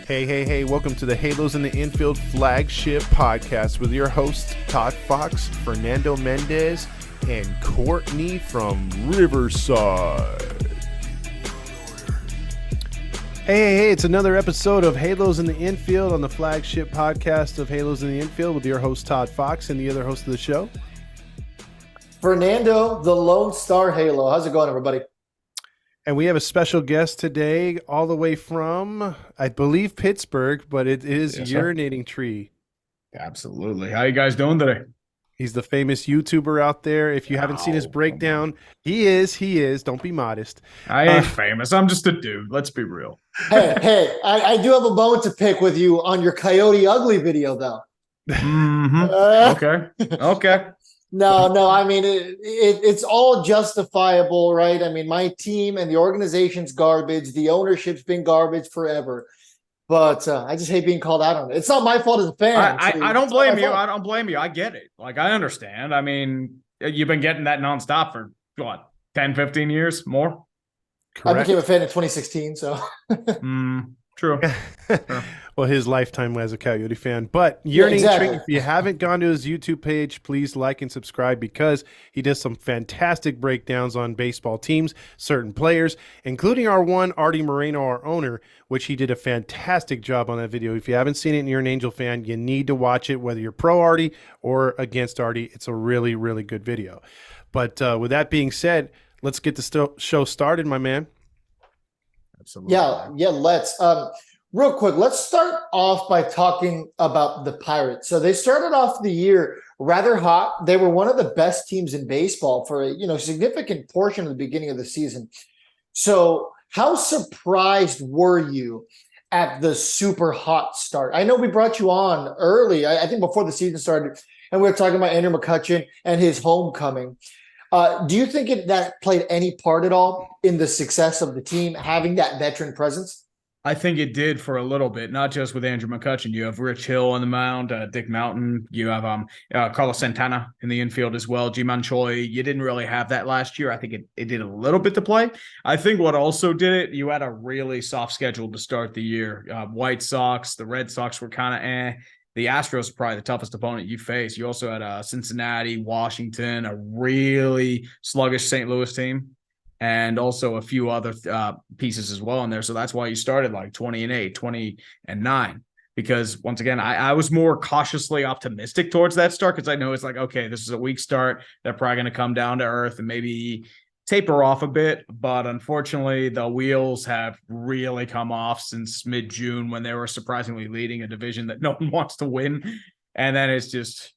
Hey, welcome to the Halos in the Infield flagship podcast with your hosts, Todd Fox, Fernando Mendez, and Courtney from Riverside. Hey, it's another episode of Halos in the Infield on the flagship podcast of Halos in the Infield with your host, Todd Fox, and the other host of the show, Fernando, the Lone Star Halo. How's it going, everybody? And we have a special guest today, all the way from, I believe, Pittsburgh, but it is Urinating Tree. Absolutely. How you guys doing today? He's the famous YouTuber out there. If you haven't seen his breakdown, he is. Don't be modest. I ain't famous. I'm just a dude. Let's be real. Hey, I do have a bone to pick with you on your Coyote Ugly video, though. Okay. No. I mean, it's all justifiable, right? I mean, my team and the organization's garbage. The ownership's been garbage forever. But I just hate being called out on it. It's not my fault as a fan. I don't blame you. I don't blame you. I get it. Like, I understand. I mean, you've been getting that nonstop for, 10, 15 years? More? Correct. I became a fan in 2016, so. True. Well, his lifetime as a Coyote fan. But Urinating Tree, if you haven't gone to his YouTube page, please like and subscribe because he does some fantastic breakdowns on baseball teams, certain players, including our one, Artie Moreno, our owner, which he did a fantastic job on that video. If you haven't seen it and you're an Angel fan, you need to watch it, whether you're pro Artie or against Artie. It's a really, really good video. But with that being said, let's get the show started, my man. Absolutely. Yeah, let's. Real quick, let's start off by talking about the Pirates. So they started off the year rather hot. They were one of the best teams in baseball for a significant portion of the beginning of the season. So how surprised were you at the super hot start? I know we brought you on early, I think before the season started, and we were talking about Andrew McCutchen and his homecoming. Do you think that played any part at all in the success of the team, having that veteran presence? I think it did for a little bit, not just with Andrew McCutchen. You have Rich Hill on the mound, Dick Mountain. You have Carlos Santana in the infield as well. Ji-Man Choi. You didn't really have that last year. I think it did a little bit to play. I think what also did it, you had a really soft schedule to start the year. White Sox, the Red Sox were kind of The Astros are probably the toughest opponent you face. You also had Cincinnati, Washington, a really sluggish St. Louis team, and also a few other pieces as well in there. So that's why you started like 20-8, 20-9. Because once again, I was more cautiously optimistic towards that start because I know it's like, okay, this is a weak start. They're probably going to come down to earth and maybe taper off a bit. But unfortunately, the wheels have really come off since mid-June when they were surprisingly leading a division that no one wants to win. And then it's just...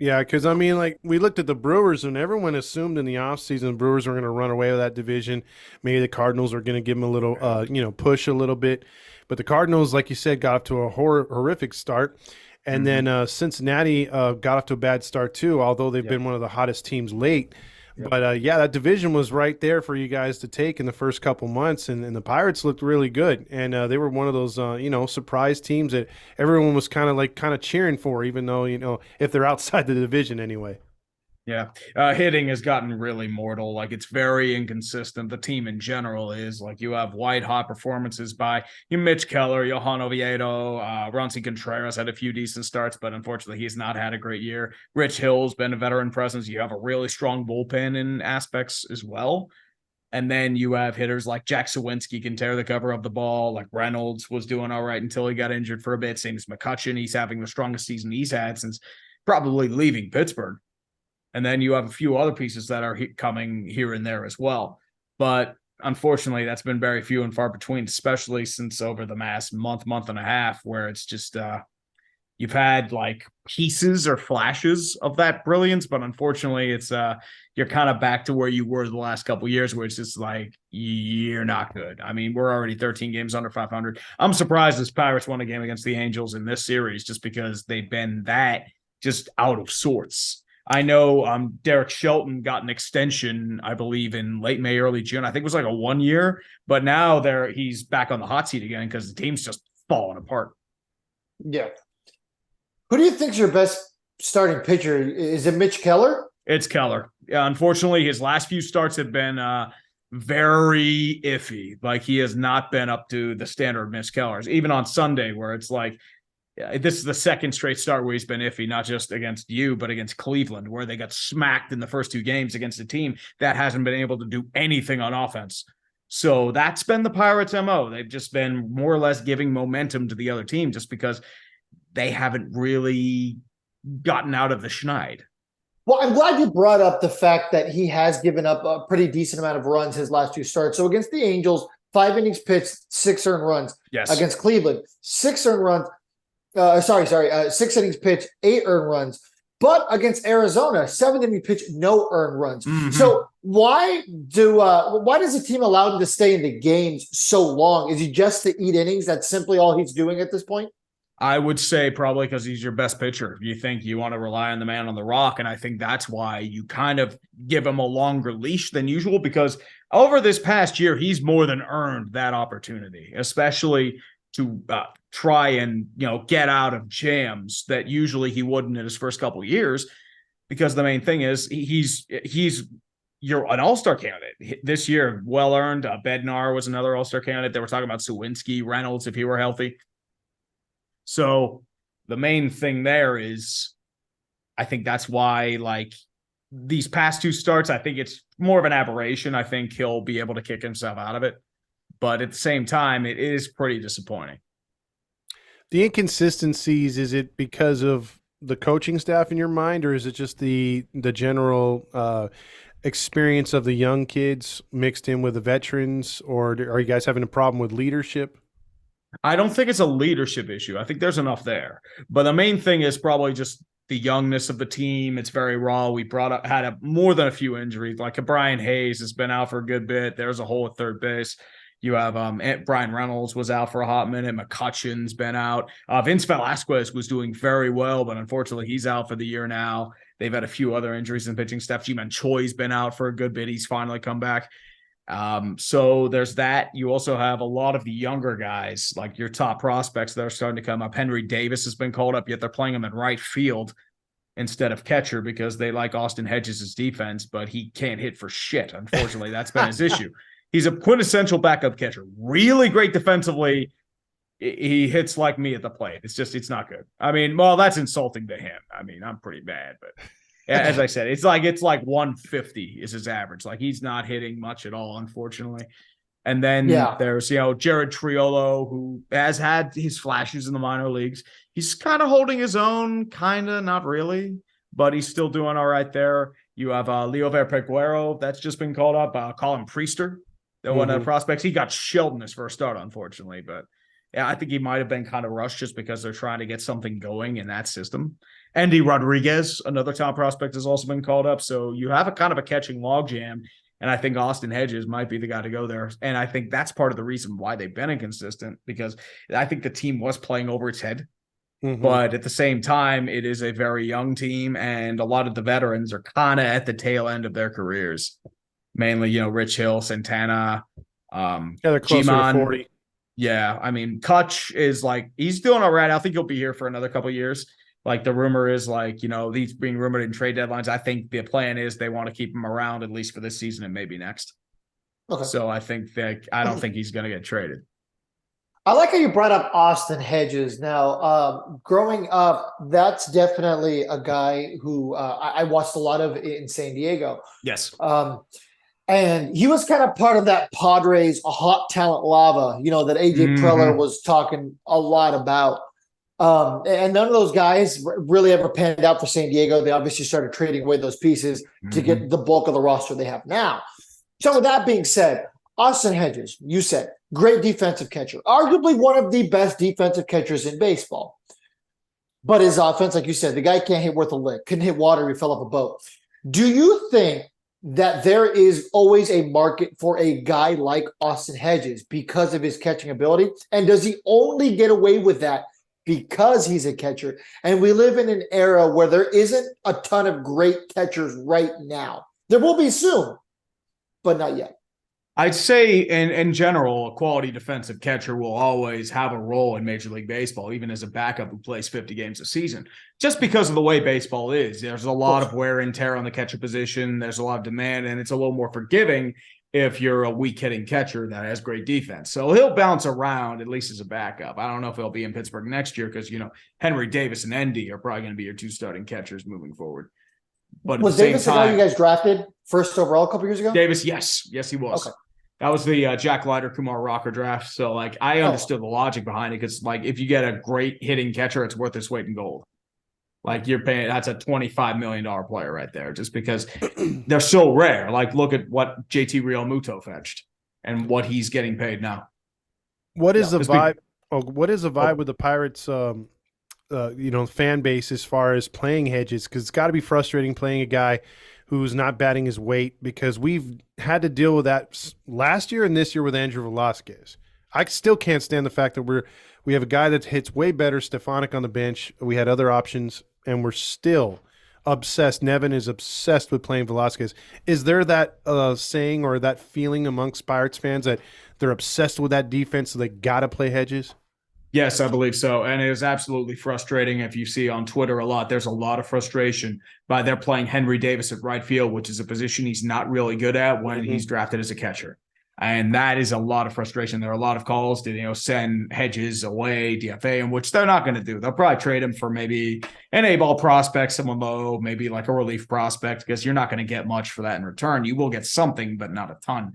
Yeah, because, I mean, like, we looked at the Brewers, and everyone assumed in the offseason the Brewers were going to run away with that division. Maybe the Cardinals are going to give them a little, push a little bit. But the Cardinals, like you said, got off to a horrific start. And then Cincinnati got off to a bad start, too, although they've been one of the hottest teams late. Yep. But, that division was right there for you guys to take in the first couple months, and the Pirates looked really good. And they were one of those, surprise teams that everyone was kind of cheering for, even though, if they're outside the division anyway. Yeah. Hitting has gotten really mortal. Like, it's very inconsistent. The team in general is like, you have white hot performances by Mitch Keller, Johan Oviedo, Ronci Contreras had a few decent starts, but unfortunately he's not had a great year. Rich Hill's been a veteran presence. You have a really strong bullpen in aspects as well. And then you have hitters like Jack Sawinski can tear the cover of the ball. Like Reynolds was doing all right until he got injured for a bit. Same as McCutchen. He's having the strongest season he's had since probably leaving Pittsburgh. And then you have a few other pieces that are coming here and there as well. But unfortunately, that's been very few and far between, especially since over the last month and a half, where it's just you've had like pieces or flashes of that brilliance. But unfortunately, it's you're kind of back to where you were the last couple of years, where it's just like, you're not good. I mean, we're already 13 games under 500. I'm surprised this Pirates won a game against the Angels in this series just because they've been that just out of sorts. I know Derek Shelton got an extension, I believe, in late May, early June. I think it was like a 1 year, but now he's back on the hot seat again because the team's just falling apart. Yeah. Who do you think is your best starting pitcher? Is it Mitch Keller? It's Keller. Yeah, unfortunately, his last few starts have been very iffy. Like he has not been up to the standard of Mitch Keller's, even on Sunday, where it's like, this is the second straight start where he's been iffy, not just against you, but against Cleveland, where they got smacked in the first two games against a team that hasn't been able to do anything on offense. So that's been the Pirates' MO. They've just been more or less giving momentum to the other team just because they haven't really gotten out of the schneid. Well, I'm glad you brought up the fact that he has given up a pretty decent amount of runs his last two starts. So against the Angels, 5 innings pitched, 6 earned runs. Yes. Against Cleveland, 6 earned runs. 6 innings pitched, 8 earned runs. But against Arizona, 7 innings pitched, no earned runs. Mm-hmm. So why does the team allow him to stay in the games so long? Is he just to eat innings? That's simply all he's doing at this point? I would say probably because he's your best pitcher. You think you want to rely on the man on the rock, and I think that's why you kind of give him a longer leash than usual, because over this past year, he's more than earned that opportunity, especially to try and get out of jams that usually he wouldn't in his first couple of years, because the main thing is you're an all-star candidate this year. Well earned. Bednar was another all-star candidate. They were talking about Sawinski, Reynolds if he were healthy. So the main thing there is, I think that's why, like, these past two starts, I think it's more of an aberration. I think he'll be able to kick himself out of it. But at the same time, it is pretty disappointing. The inconsistencies, is it because of the coaching staff in your mind, or is it just the general experience of the young kids mixed in with the veterans, or are you guys having a problem with leadership? I don't think it's a leadership issue. I think there's enough there. But the main thing is probably just the youngness of the team. It's very raw. We had more than a few injuries. Like Brian Hayes has been out for a good bit. There's a hole at third base. You have Brian Reynolds was out for a hot minute. McCutcheon's been out. Vince Velasquez was doing very well, but unfortunately he's out for the year now. They've had a few other injuries in pitching staff. Ji-Man Choi's been out for a good bit. He's finally come back. So there's that. You also have a lot of the younger guys, like your top prospects that are starting to come up. Henry Davis has been called up, yet they're playing him in right field instead of catcher because they like Austin Hedges' defense, but he can't hit for shit. Unfortunately, that's been his issue. He's a quintessential backup catcher. Really great defensively. He hits like me at the plate. It's not good. I mean, well, that's insulting to him. I mean, I'm pretty bad, but as I said, it's like 150 is his average. Like he's not hitting much at all, unfortunately. And then there's, Jared Triolo, who has had his flashes in the minor leagues. He's kind of holding his own, kind of, not really, but he's still doing all right there. You have Liover Peguero, that's just been called up. Colin Priester, one of the prospects. He got shelled in his first start, unfortunately, but yeah, I think he might have been kind of rushed just because they're trying to get something going in that system. Andy Rodriguez, another top prospect, has also been called up. So you have a kind of a catching logjam, and I think Austin Hedges might be the guy to go there. And I think that's part of the reason why they've been inconsistent, because I think the team was playing over its head. But at the same time, it is a very young team, and a lot of the veterans are kind of at the tail end of their careers. Mainly, Rich Hill, Santana, they're closer to 40. Yeah, I mean, Kutch is like, he's doing all right. I think he'll be here for another couple of years. Like the rumor is like, these being rumored in trade deadlines. I think the plan is they want to keep him around at least for this season and maybe next. Okay. So I don't think he's going to get traded. I like how you brought up Austin Hedges. Now, growing up, that's definitely a guy who I watched a lot of in San Diego. Yes. And he was kind of part of that Padres hot talent lava, that AJ Preller was talking a lot about. And none of those guys really ever panned out for San Diego. They obviously started trading away those pieces to get the bulk of the roster they have now. So with that being said, Austin Hedges, you said, great defensive catcher, arguably one of the best defensive catchers in baseball. But his offense, like you said, the guy can't hit worth a lick, couldn't hit water, he fell off a boat. Do you think that there is always a market for a guy like Austin Hedges because of his catching ability? And does he only get away with that because he's a catcher? And we live in an era where there isn't a ton of great catchers right now. There will be soon, but not yet. I'd say in general, a quality defensive catcher will always have a role in Major League Baseball, even as a backup who plays 50 games a season, just because of the way baseball is. There's a lot of wear and tear on the catcher position. There's a lot of demand, and it's a little more forgiving if you're a weak hitting catcher that has great defense. So he'll bounce around at least as a backup. I don't know if he'll be in Pittsburgh next year because, Henry Davis and Endy are probably going to be your two starting catchers moving forward. But at the Was same Davis the guy you time, guys drafted first overall a couple years ago? Davis, yes, he was. Okay. That was the Jack Leiter, Kumar Rocker draft. So I understood the logic behind it because if you get a great hitting catcher, it's worth its weight in gold. You're paying, that's a $25 million player right there, just because they're so rare. Look at what JT Real Muto fetched and what he's getting paid now. What is the vibe? What is the vibe with the Pirates? Fan base as far as playing Hedges, because it's got to be frustrating playing a guy who's not batting his weight, because we've had to deal with that last year and this year with Andrew Velasquez. I still can't stand the fact that we have a guy that hits way better, Stefanik, on the bench. We had other options, and we're still obsessed. Nevin is obsessed with playing Velasquez. Is there that saying or that feeling amongst Pirates fans that they're obsessed with that defense, so they got to play Hedges? Yes, I believe so. And it is absolutely frustrating. If you see on Twitter a lot, there's a lot of frustration by they're playing Henry Davis at right field, which is a position he's not really good at when he's drafted as a catcher. And that is a lot of frustration. There are a lot of calls to, send Hedges away, DFA him, which they're not going to do. They'll probably trade him for maybe an A-ball prospect, someone low, maybe like a relief prospect, because you're not going to get much for that in return. You will get something, but not a ton.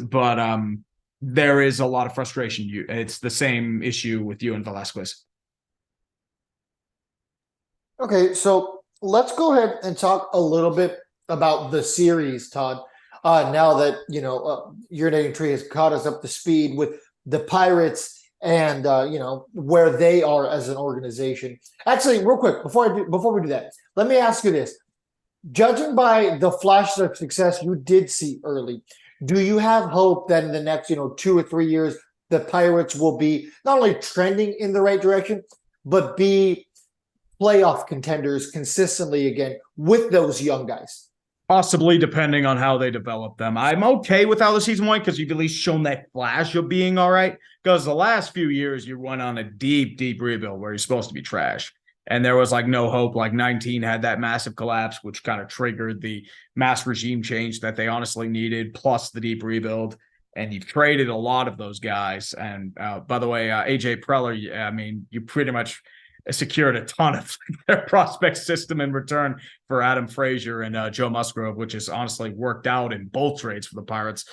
But there is a lot of frustration. It's the same issue with you and Velasquez. Okay, so let's go ahead and talk a little bit about the series, Todd. Now that Urinating Tree has caught us up to speed with the Pirates and where they are as an organization. Actually, real quick before we do that, let me ask you this: judging by the flashes of success you did see early, do you have hope that in the next 2 or 3 years the Pirates will be not only trending in the right direction, but be playoff contenders consistently again with those young guys? Possibly, depending on how they develop them. I'm okay with how the season went because you've at least shown that flash of being all right. Because the last few years, you went on a deep, deep rebuild where you're supposed to be trash. And there was no hope. 19 had that massive collapse, which kind of triggered the mass regime change that they honestly needed, plus the deep rebuild. And you've traded a lot of those guys. And by the way, AJ Preller, you pretty much secured a ton of their prospect system in return for Adam Frazier and Joe Musgrove, which has honestly worked out in both trades for the Pirates.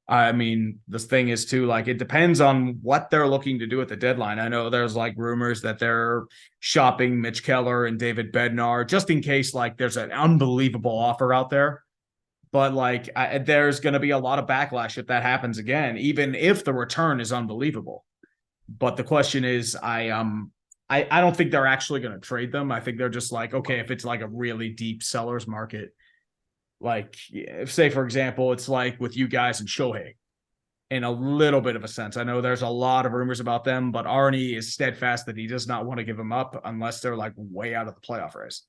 The thing is too, it depends on what they're looking to do at the deadline. I know there's rumors that they're shopping Mitch Keller and David Bednar just in case there's an unbelievable offer out there. But there's going to be a lot of backlash if that happens again, even if the return is unbelievable. But the question is, I don't think they're actually going to trade them. I think they're just okay, if it's a really deep seller's market, if say, for example, it's with you guys and Shohei in a little bit of a sense. I know there's a lot of rumors about them, but Arnie is steadfast that he does not want to give them up unless they're way out of the playoff race.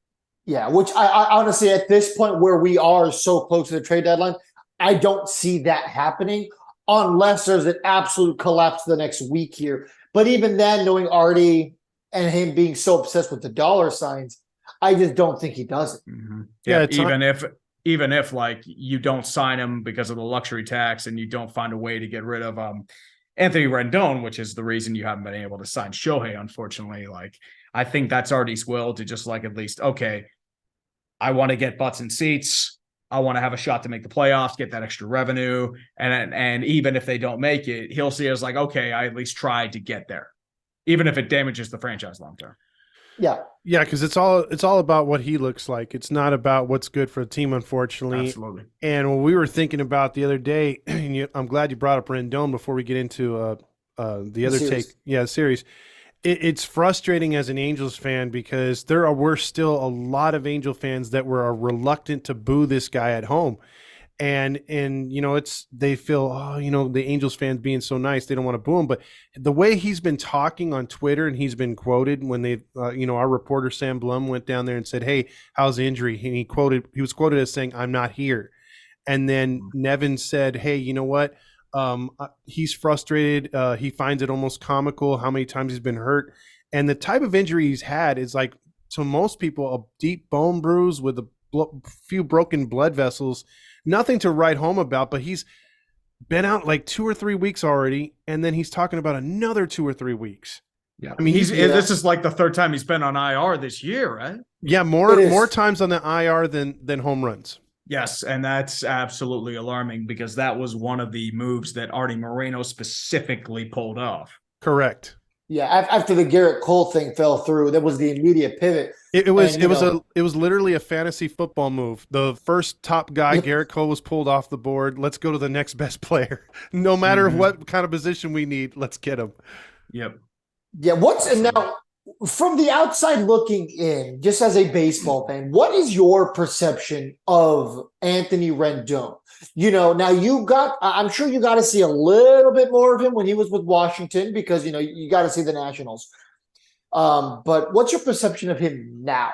Yeah, which I honestly, at this point where we are so close to the trade deadline, I don't see that happening unless there's an absolute collapse the next week here. But even then, knowing Artie and him being so obsessed with the dollar signs, I just don't think he does it. Mm-hmm. Yeah, even if you don't sign him because of the luxury tax and you don't find a way to get rid of Anthony Rendon, which is the reason you haven't been able to sign Shohei, unfortunately. I think that's Artie's will to just at least, okay, I want to get butts and seats. I want to have a shot to make the playoffs, get that extra revenue. And even if they don't make it, he'll see it as okay, I at least tried to get there, even if it damages the franchise long term. Yeah. Yeah, because it's all about what he looks like. It's not about what's good for the team, unfortunately. Absolutely. And what we were thinking about the other day, and I'm glad you brought up Rendon before we get into the other series. It's frustrating as an Angels fan because we're still a lot of Angel fans that were reluctant to boo this guy at home. And they feel, the Angels fans being so nice, they don't want to boo him. But the way he's been talking on Twitter, and he's been quoted when they, our reporter Sam Blum went down there and said, "Hey, how's the injury?" And he was quoted as saying, "I'm not here." And then Nevin said, "Hey, you know what? He's frustrated. He finds it almost comical how many times he's been hurt, and the type of injury he's had is to most people a deep bone bruise with a few broken blood vessels." nothing to write home about, but he's been out like 2 or 3 weeks already, and then he's talking about another 2 or 3 weeks. Yeah, I mean, this is like the third time he's been on IR this year, right? Yeah, more times on the IR than home runs. Yes, and that's absolutely alarming because that was one of the moves that Artie Moreno specifically pulled off. Correct. Yeah, after the Garrett Cole thing fell through, that was the immediate pivot. It was literally a fantasy football move. The first top guy, Garrett Cole, was pulled off the board. Let's go to the next best player. No matter what kind of position we need, let's get him. Yep. Yeah, and now from the outside looking in, just as a baseball fan, what is your perception of Anthony Rendon? Now I'm sure you got to see a little bit more of him when he was with Washington because, you got to see the Nationals. But what's your perception of him now?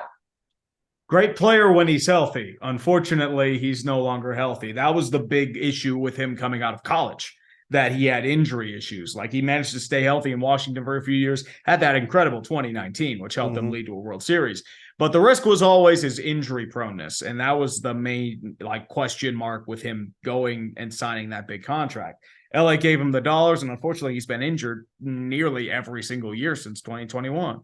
Great player when he's healthy. Unfortunately, he's no longer healthy. That was the big issue with him coming out of college, that he had injury issues. Like, he managed to stay healthy in Washington for a few years, had that incredible 2019, which helped him lead to a World Series. But the risk was always his injury proneness. And that was the main question mark with him going and signing that big contract. LA gave him the dollars, and unfortunately, he's been injured nearly every single year since 2021.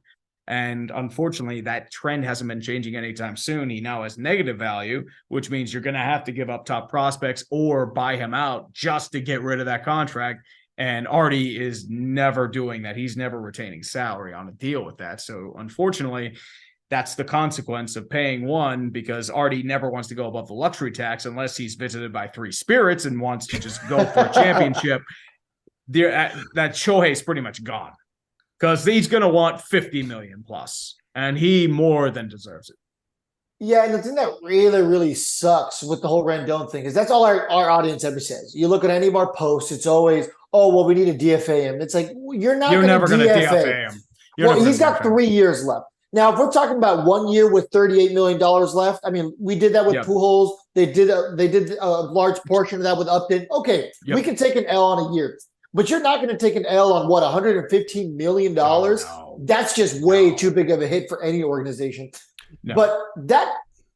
And unfortunately, that trend hasn't been changing anytime soon. He now has negative value, which means you're going to have to give up top prospects or buy him out just to get rid of that contract. And Artie is never doing that. He's never retaining salary on a deal with that. So unfortunately, that's the consequence of paying one, because Artie never wants to go above the luxury tax unless he's visited by three spirits and wants to just go for a championship. That Shohei's pretty much gone, because he's going to want 50 million plus, and he more than deserves it. Yeah, and the thing that really, really sucks with the whole Rendon thing is that's all our audience ever says. You look at any of our posts, it's always, oh, well, we need to DFA him. It's like, you're never going to DFA him. Well, he's got 3 years left. Now, if we're talking about 1 year with $38 million left, I mean, we did that with Pujols. They did a large portion of that with Upton. Okay, we can take an L on a year. But you're not going to take an L on what, $115 million? No. That's just way too big of a hit for any organization. No. But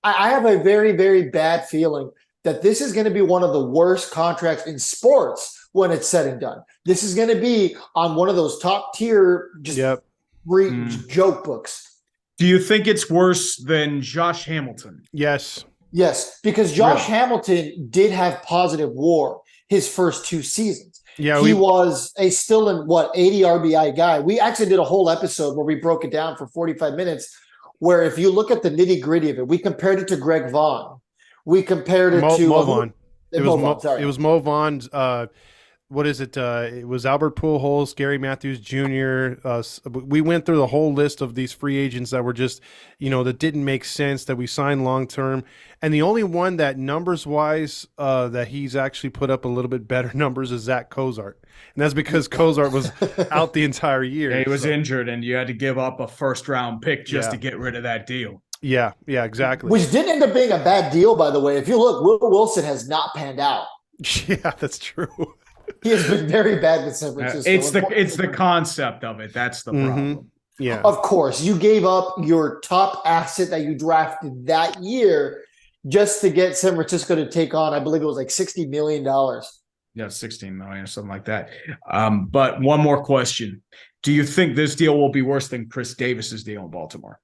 I have a very, very bad feeling that this is going to be one of the worst contracts in sports when it's said and done. This is going to be on one of those top tier joke books. Do you think it's worse than Josh Hamilton? Yes. Yes, because Josh Hamilton did have positive WAR his first 2 seasons. Yeah, he was a still in 80 RBI guy. We actually did a whole episode where we broke it down for 45 minutes, where if you look at the nitty gritty of it, we compared it to Greg Vaughn. We compared it to Mo Vaughn. It was Mo Vaughn's. What is it? It was Albert Pujols, Gary Matthews Jr. We went through the whole list of these free agents that were just, that didn't make sense, that we signed long term. And the only one that numbers wise that he's actually put up a little bit better numbers is Zach Cozart. And that's because Cozart was out the entire year. Yeah, he was injured, and you had to give up a first-round pick just to get rid of that deal. Yeah, exactly. Which didn't end up being a bad deal, by the way. If you look, Will Wilson has not panned out. Yeah, that's true. He has been very bad with San Francisco. It's the concept of it. That's the problem. Yeah. Of course, you gave up your top asset that you drafted that year just to get San Francisco to take on, I believe it was like $60 million. Yeah, 16 million or something like that. But one more question. Do you think this deal will be worse than Chris Davis's deal in Baltimore?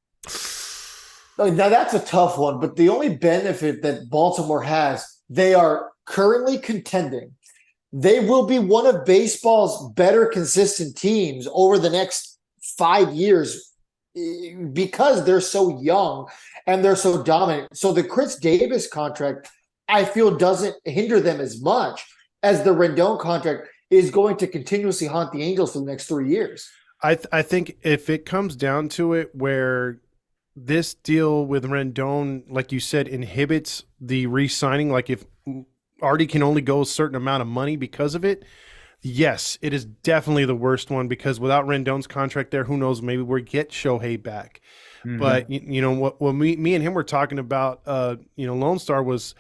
Now, that's a tough one, but the only benefit that Baltimore has, they are currently contending. They will be one of baseball's better consistent teams over the next 5 years because they're so young and they're so dominant. So the Chris Davis contract, I feel, doesn't hinder them as much as the Rendon contract is going to continuously haunt the Angels for the next 3 years. I think if it comes down to it where this deal with Rendon, like you said, inhibits the re-signing, like if Artie can only go a certain amount of money because of it, yes, it is definitely the worst one, because without Rendon's contract there, who knows, maybe we'll get Shohei back. But, what me and him were talking about, Lone Star was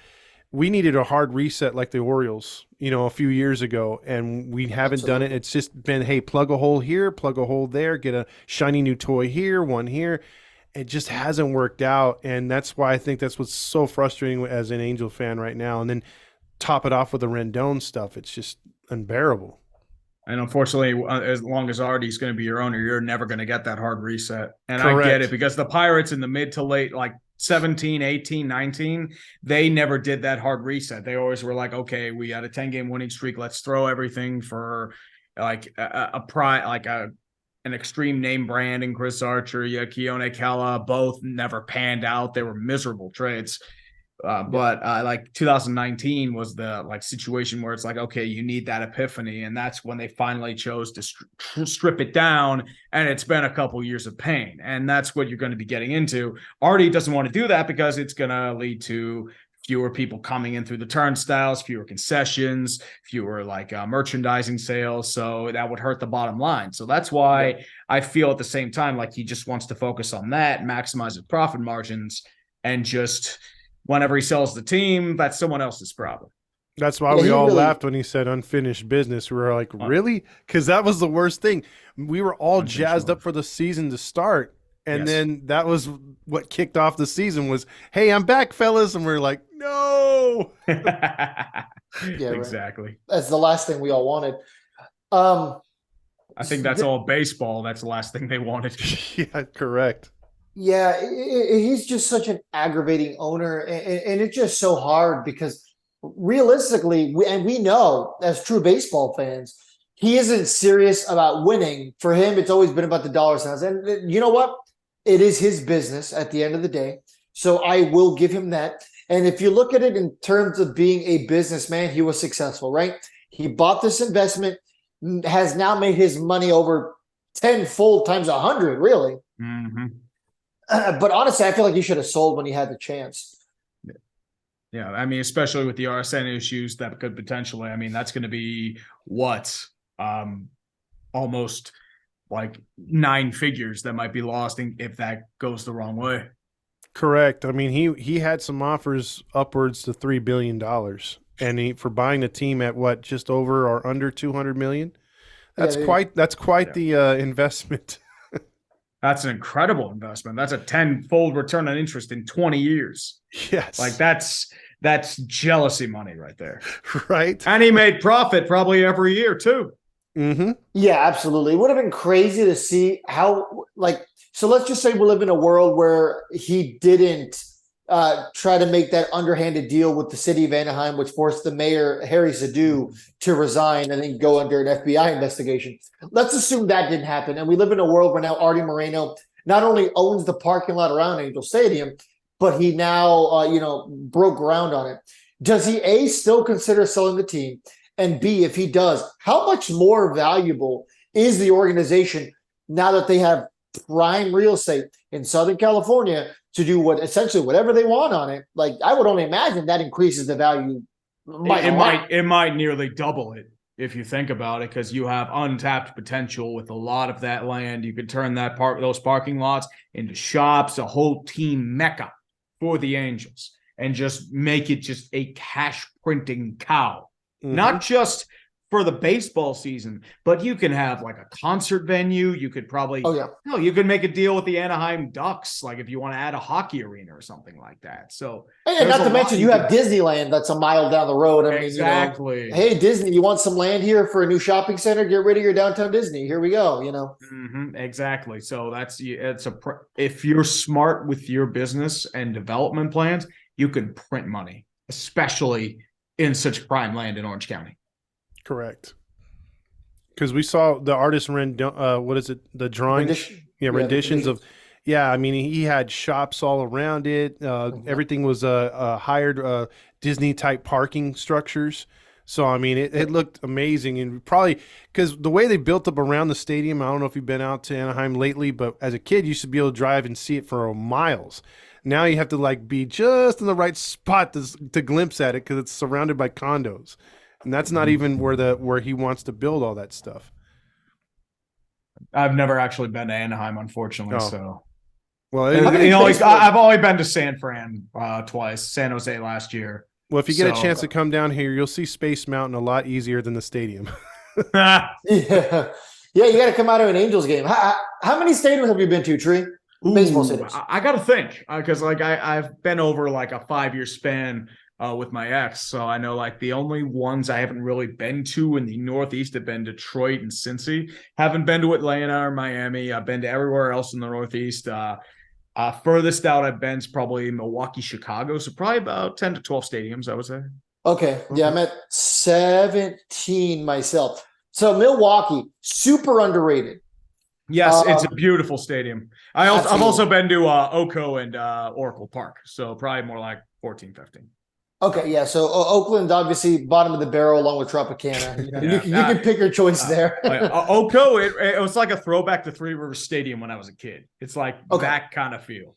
we needed a hard reset like the Orioles, a few years ago, and we haven't done it. It's just been, hey, plug a hole here, plug a hole there, get a shiny new toy here, one here. it just hasn't worked out. And that's why I think that's what's so frustrating as an Angel fan right now. And then top it off with the Rendon stuff. It's just unbearable. And unfortunately, as long as Artie's going to be your owner, you're never going to get that hard reset. And Correct. I get it, because the Pirates in the mid to late, like 17, 18, 19, they never did that hard reset. They always were like, okay, we had a 10-game winning streak. Let's throw everything for like an extreme name brand in Chris Archer, Keone Kela, both never panned out. They were miserable trades. But like 2019 was the like situation where it's like, okay, you need that epiphany. And that's when they finally chose to strip it down. And it's been a couple years of pain. And that's what you're going to be getting into. Artie doesn't want to do that because it's going to lead to fewer people coming in through the turnstiles, fewer concessions, fewer like merchandising sales. So that would hurt the bottom line. So that's why I feel at the same time like he just wants to focus on that, maximize his profit margins, and just whenever he sells the team, that's someone else's problem. That's why we all laughed when he said unfinished business. We were like, really? Because that was the worst thing. We were all jazzed up for the season to start. And then that was what kicked off the season was, hey, I'm back, fellas. And we're like, no. Exactly. Right. That's the last thing we all wanted. I think that's all baseball. That's the last thing they wanted. Yeah, correct. Yeah, he's just such an aggravating owner, and it's just so hard because realistically, we know as true baseball fans, he isn't serious about winning. For him, it's always been about the dollar signs. And you know what? It is his business at the end of the day. So I will give him that. And if you look at it in terms of being a businessman, he was successful, right? He bought this investment, has now made his money over 10-fold times 100, really. Mm-hmm. But honestly, I feel like he should have sold when he had the chance. Yeah, I mean, especially with the RSN issues that could potentially, I mean, that's going to be almost like 9 figures that might be lost if that goes the wrong way. Correct. I mean, he had some offers upwards to $3 billion, and for buying the team at what, just over or under 200 million. That's quite the investment. That's an incredible investment. That's a 10-fold return on interest in 20 years. Yes. Like that's jealousy money right there. Right. And he made profit probably every year too. Mm-hmm. Yeah, absolutely. It would have been crazy to see how, so let's just say we live in a world where he didn't try to make that underhanded deal with the city of Anaheim, which forced the mayor, Harry Sadu, to resign and then go under an FBI investigation. Let's assume that didn't happen. And we live in a world where now Artie Moreno not only owns the parking lot around Angel Stadium, but he now, broke ground on it. Does he, A, still consider selling the team? And B, if he does, how much more valuable is the organization now that they have prime real estate in Southern California to do essentially whatever they want on it? Like, I would only imagine that increases the value. It might nearly double it if you think about it, because you have untapped potential with a lot of that land. You could turn those parking lots into shops, a whole team mecca for the Angels, and just make it just a cash printing cow. Mm-hmm. Not just for the baseball season, but you can have like a concert venue. You could probably, you could make a deal with the Anaheim Ducks, like if you want to add a hockey arena or something like that. So, and not to mention you have Disneyland that's a mile down the road. I mean, hey, Disney, you want some land here for a new shopping center? Get rid of your downtown Disney. Here we go. Mm-hmm, exactly. So if you're smart with your business and development plans, you can print money, especially in such prime land in Orange County. Correct. Because we saw the artist the drawings? Renditions of. Yeah, I mean, he had shops all around it. Everything was hired Disney type parking structures. So I mean, it looked amazing, and probably because the way they built up around the stadium. I don't know if you've been out to Anaheim lately, but as a kid, you used to be able to drive and see it for miles. Now you have to be just in the right spot to glimpse at it because it's surrounded by condos. And that's not even where he wants to build all that stuff. I've never actually been to Anaheim, unfortunately. Oh. So, well, I've only been to San Fran twice, San Jose last year. Well, if you get a chance to come down here, you'll see Space Mountain a lot easier than the stadium. Yeah, you got to come out to an Angels game. How many stadiums have you been to, Tree? baseball Ooh, stadiums. I got to think because like I've been over like a 5-year span with my ex, so I know like the only ones I haven't really been to in the Northeast have been Detroit and Cincy. Haven't been to Atlanta or Miami. I've been to everywhere else in the Northeast. Furthest out I've been is probably Milwaukee, Chicago. So probably about 10 to 12 stadiums, I would say. Okay. Yeah, Okay. I'm at 17 myself. So Milwaukee, super underrated. Yes, it's a Um, beautiful stadium. I've absolutely. also been to Oco and Oracle Park. So probably more like 14, 15. Okay, yeah. So Oakland, obviously, bottom of the barrel, along with Tropicana. Yeah. You can pick your choice there. Oco, it was like a throwback to Three Rivers Stadium when I was a kid. It's like Okay, that kind of feel.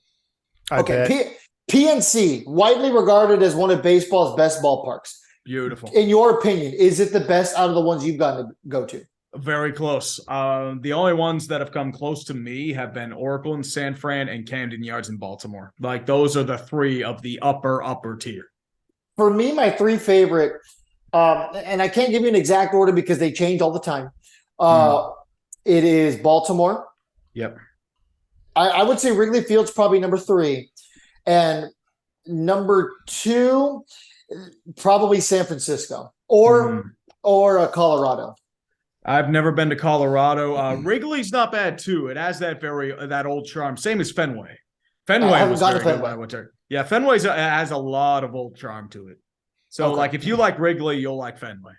I okay. bet. PNC, widely regarded as one of baseball's best ballparks. Beautiful. In your opinion, is it the best out of the ones you've gotten to go to? Very close. The only ones that have come close to me have been Oracle and San Fran and Camden Yards in Baltimore. Like those are the three of the upper tier. For me, my three favorite, and I can't give you an exact order because they change all the time. It is Baltimore. Yep. I would say Wrigley Field's probably number three. And number two, probably San Francisco or Colorado. I've never been to Colorado. Wrigley's not bad too. It has that old charm. Same as Fenway. I Fenway haven't was gone to very good when Fenway. I went there. Yeah, Fenway has a lot of old charm to it. So Okay. like if you like Wrigley, you'll like Fenway.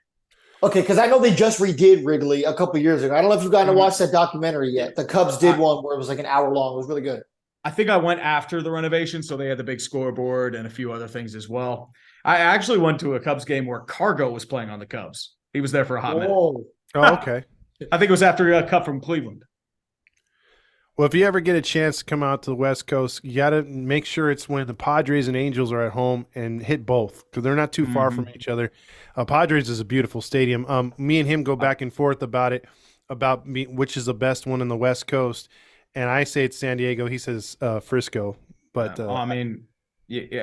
Okay, because I know they just redid Wrigley a couple years ago. I don't know if you've gotten to watch that documentary yet. The Cubs did one where it was like an hour long. It was really good. I think I went after the renovation, so they had the big scoreboard and a few other things as well. I actually went to a Cubs game where Cargo was playing on the Cubs. He was there for a hot minute. Whoa. Oh, okay. I think it was after a cut from Cleveland. Well, if you ever get a chance to come out to the West Coast, you got to make sure it's when the Padres and Angels are at home and hit both because they're not too far from each other. Padres is a beautiful stadium. Me and him go back and forth about it, which is the best one in the West Coast. And I say it's San Diego. He says Frisco. But I mean,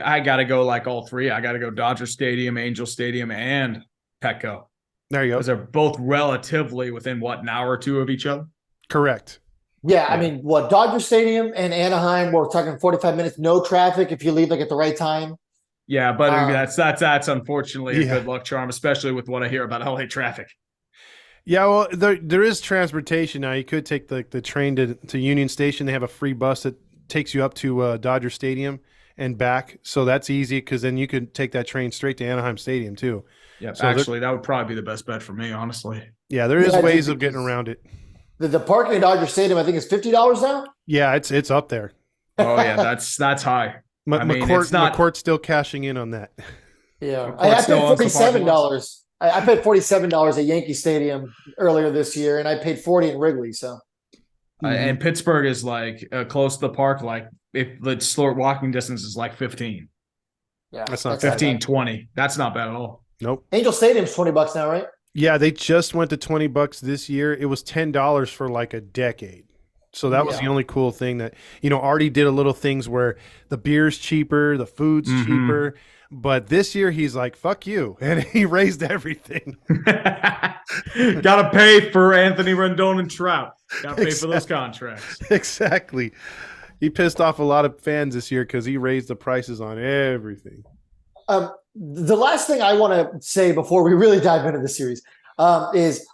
I got to go like all three. I got to go Dodger Stadium, Angel Stadium, and Petco. There you go. Because they're both relatively within, an hour or two of each other? Correct. Yeah, I mean, Dodger Stadium and Anaheim, we're talking 45 minutes, no traffic if you leave like at the right time. Yeah, but that's unfortunately a good luck charm, especially with what I hear about LA traffic. Yeah, well, there is transportation now. You could take the train to Union Station. They have a free bus that takes you up to Dodger Stadium and back. So that's easy because then you could take that train straight to Anaheim Stadium too. Yeah, so actually, that would probably be the best bet for me, honestly. Yeah, there is ways of getting around it. The parking at Dodger Stadium, I think, is $50 now. Yeah, it's up there. Oh yeah, that's high. McCourt's still cashing in on that. Yeah, I paid $47. I paid $47 at Yankee Stadium earlier this year, and I paid $40 in Wrigley. So, and Pittsburgh is like close to the park. Like if the short walking distance is like 15. Yeah, that's not 15, 20. That's not bad at all. Nope. Angel Stadium's $20 now, right? Yeah, they just went to $20 this year. It was $10 for like a decade. So that was the only cool thing that, Artie did a little things where the beer's cheaper, the food's cheaper. But this year he's like, fuck you. And he raised everything. Gotta pay for Anthony Rendon and Trout. Gotta pay for those contracts. Exactly. He pissed off a lot of fans this year because he raised the prices on everything. The last thing I want to say before we really dive into the series is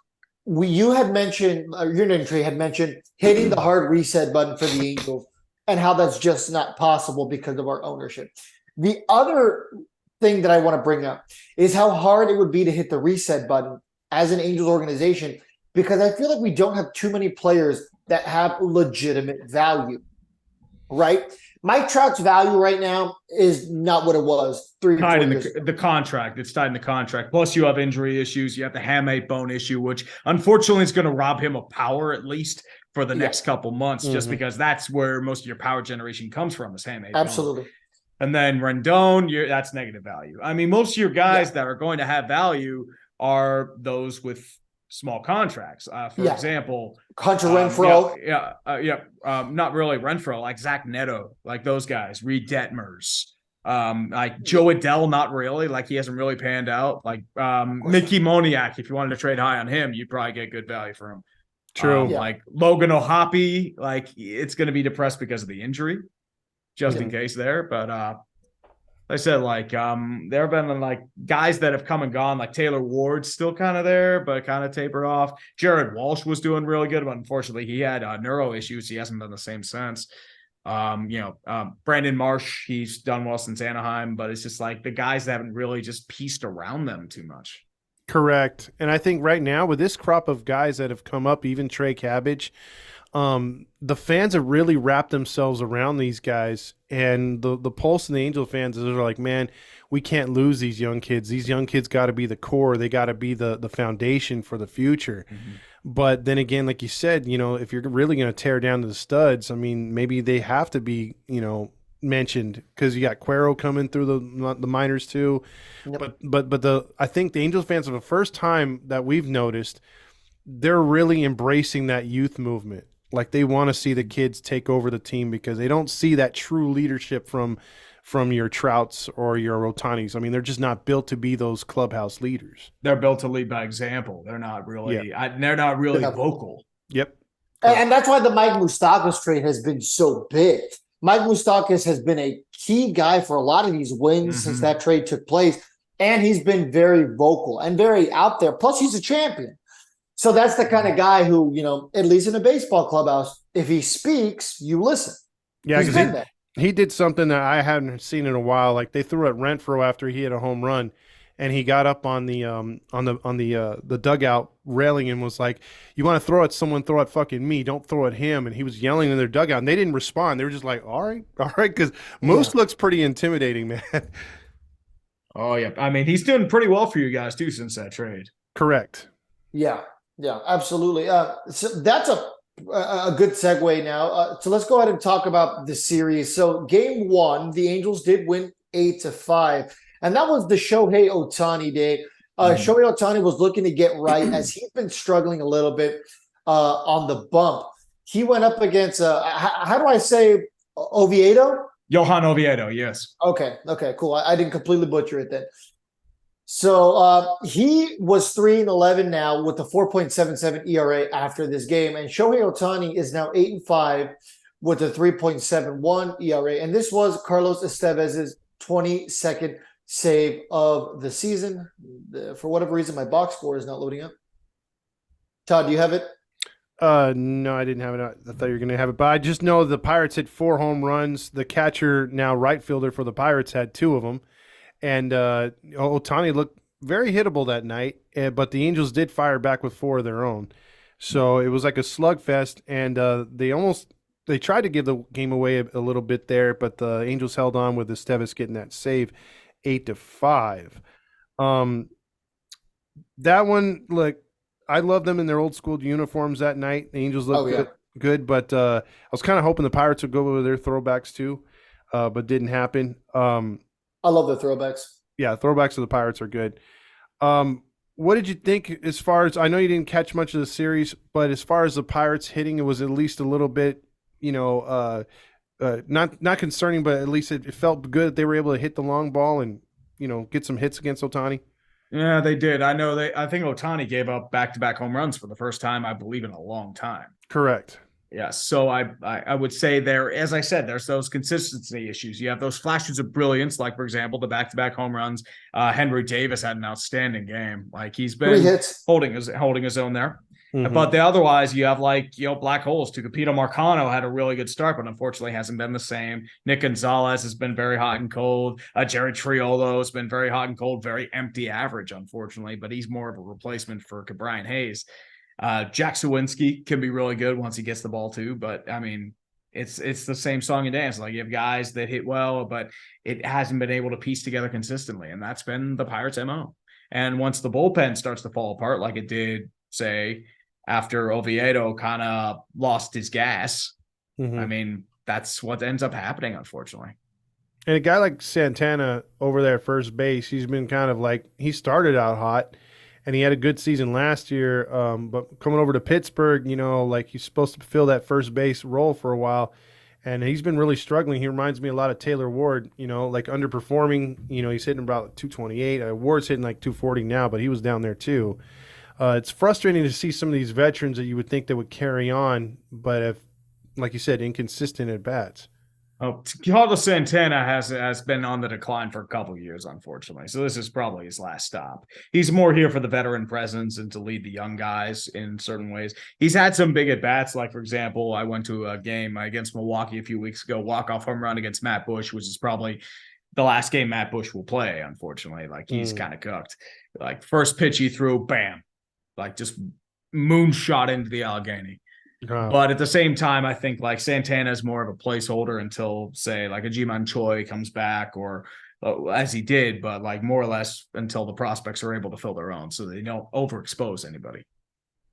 you had mentioned, Urinating Tree had mentioned hitting the hard reset button for the Angels and how that's just not possible because of our ownership. The other thing that I want to bring up is how hard it would be to hit the reset button as an Angels organization, because I feel like we don't have too many players that have legitimate value, right? Mike Trout's value right now is not what it was 3 to 4 years ago. The contract. It's tied in the contract. Plus, you have injury issues. You have the hamate bone issue, which unfortunately is going to rob him of power at least for the next couple months, just because that's where most of your power generation comes from, is hamate bone. Absolutely. And then Rendon, that's negative value. I mean, most of your guys that are going to have value are those with small contracts. For example, Hunter Renfroe. Not really Renfroe, like Zach Neto, like those guys, Reed Detmers, like Joe Adell, not really, like he hasn't really panned out. Like Mickey Moniak, if you wanted to trade high on him, you'd probably get good value for him. True. Yeah. Like Logan O'Hoppe, like it's going to be depressed because of the injury, just in case there. But I said, like, there have been like guys that have come and gone, like Taylor Ward's still kind of there, but kind of tapered off. Jared Walsh was doing really good, but unfortunately he had neuro issues. He hasn't been the same since. Brandon Marsh, he's done well since Anaheim, but it's just like the guys that haven't really just pieced around them too much. Correct. And I think right now with this crop of guys that have come up, even Trey Cabbage, the fans have really wrapped themselves around these guys, and the Pulse and the Angel fans are like, man, we can't lose these young kids. These young kids got to be the core. They got to be the foundation for the future. Mm-hmm. But then again, like you said, if you're really going to tear down the studs, I mean, maybe they have to be, mentioned, because you got Cuero coming through the minors too. Yep. But I think the Angels fans, for the first time that we've noticed, they're really embracing that youth movement. Like they want to see the kids take over the team, because they don't see that true leadership from your Trouts or your Otanis. I mean, they're just not built to be those clubhouse leaders. They're built to lead by example. They're not really, Yeah. they're not really Yeah. vocal. Yep. And that's why the Mike Moustakas trade has been so big. Mike Moustakas has been a key guy for a lot of these wins since that trade took place. And he's been very vocal and very out there. Plus, he's a champion. So that's the kind of guy who, at least in a baseball clubhouse, if he speaks, you listen. Yeah, He's been because there. he did something that I hadn't seen in a while. Like they threw at Renfroe after he hit a home run, and he got up on the dugout railing and was like, "You want to throw at someone? Throw at fucking me. Don't throw at him." And he was yelling in their dugout, and they didn't respond. They were just like, "All right," because Moose looks pretty intimidating, man. Oh yeah, I mean he's doing pretty well for you guys too since that trade. Correct. Yeah, absolutely. So that's a good segue now. So let's go ahead and talk about the series. So game one, the Angels did win 8-5, and that was the Shohei Ohtani day. Shohei Ohtani was looking to get right as he's been struggling a little bit on the bump. He went up against, how do I say, Oviedo? Johan Oviedo, yes. Okay, cool. I didn't completely butcher it then. So he was 3-11 now with a 4.77 ERA after this game, and Shohei Ohtani is now 8-5 with a 3.71 ERA. And this was Carlos Estevez's 22nd save of the season. For whatever reason, my box score is not loading up. Todd, do you have it? No, I didn't have it. I thought you were going to have it, but I just know the Pirates hit 4 home runs. The catcher, now right fielder for the Pirates, had 2 of them. And Ohtani looked very hittable that night, but the Angels did fire back with 4 of their own. So it was like a slugfest, and they tried to give the game away a little bit there, but the Angels held on with Estevez getting that save 8-5. That one, look, I love them in their old school uniforms that night. The Angels looked good, but I was kind of hoping the Pirates would go with their throwbacks too, but didn't happen. I love the throwbacks. Yeah, throwbacks to the Pirates are good. What did you think as far as, I know you didn't catch much of the series, but as far as the Pirates hitting, it was at least a little bit, not concerning, but at least it felt good that they were able to hit the long ball and, get some hits against Ohtani. Yeah, they did. I think Ohtani gave up back-to-back home runs for the first time, I believe, in a long time. Correct. Yeah, so I would say there, as I said, there's those consistency issues. You have those flashes of brilliance, like for example, the back-to-back home runs. Henry Davis had an outstanding game. Like he's been holding his own there. Mm-hmm. But otherwise, you have black holes. Tucupita Marcano had a really good start, but unfortunately hasn't been the same. Nick Gonzalez has been very hot and cold. Jerry Triolo has been very hot and cold, very empty average, unfortunately, but he's more of a replacement for Brian Hayes. Jack Sawinski can be really good once he gets the ball too, but I mean, it's the same song and dance. Like you have guys that hit well, but it hasn't been able to piece together consistently, and that's been the Pirates' MO. And once the bullpen starts to fall apart, like it did, say, after Oviedo kind of lost his gas, I mean, that's what ends up happening, unfortunately. And a guy like Santana over there at first base, he's been kind of like, he started out hot and he had a good season last year, but coming over to Pittsburgh, like he's supposed to fill that first base role for a while, and he's been really struggling. He reminds me a lot of Taylor Ward, like underperforming. He's hitting about 228. Ward's hitting like 240 now, but he was down there too. It's frustrating to see some of these veterans that you would think that would carry on, but if, like you said, inconsistent at bats. Oh, Carlos Santana has been on the decline for a couple of years, unfortunately. So this is probably his last stop. He's more here for the veteran presence and to lead the young guys in certain ways. He's had some big at bats, like for example, I went to a game against Milwaukee a few weeks ago, walk-off home run against Matt Bush, which is probably the last game Matt Bush will play, unfortunately. Like he's kind of cooked. Like first pitch he threw, bam, like just moonshot into the Allegheny. But at the same time, I think like Santana is more of a placeholder until, say, like a Ji-Man Choi comes back, or as he did, but like more or less until the prospects are able to fill their own, so they don't overexpose anybody.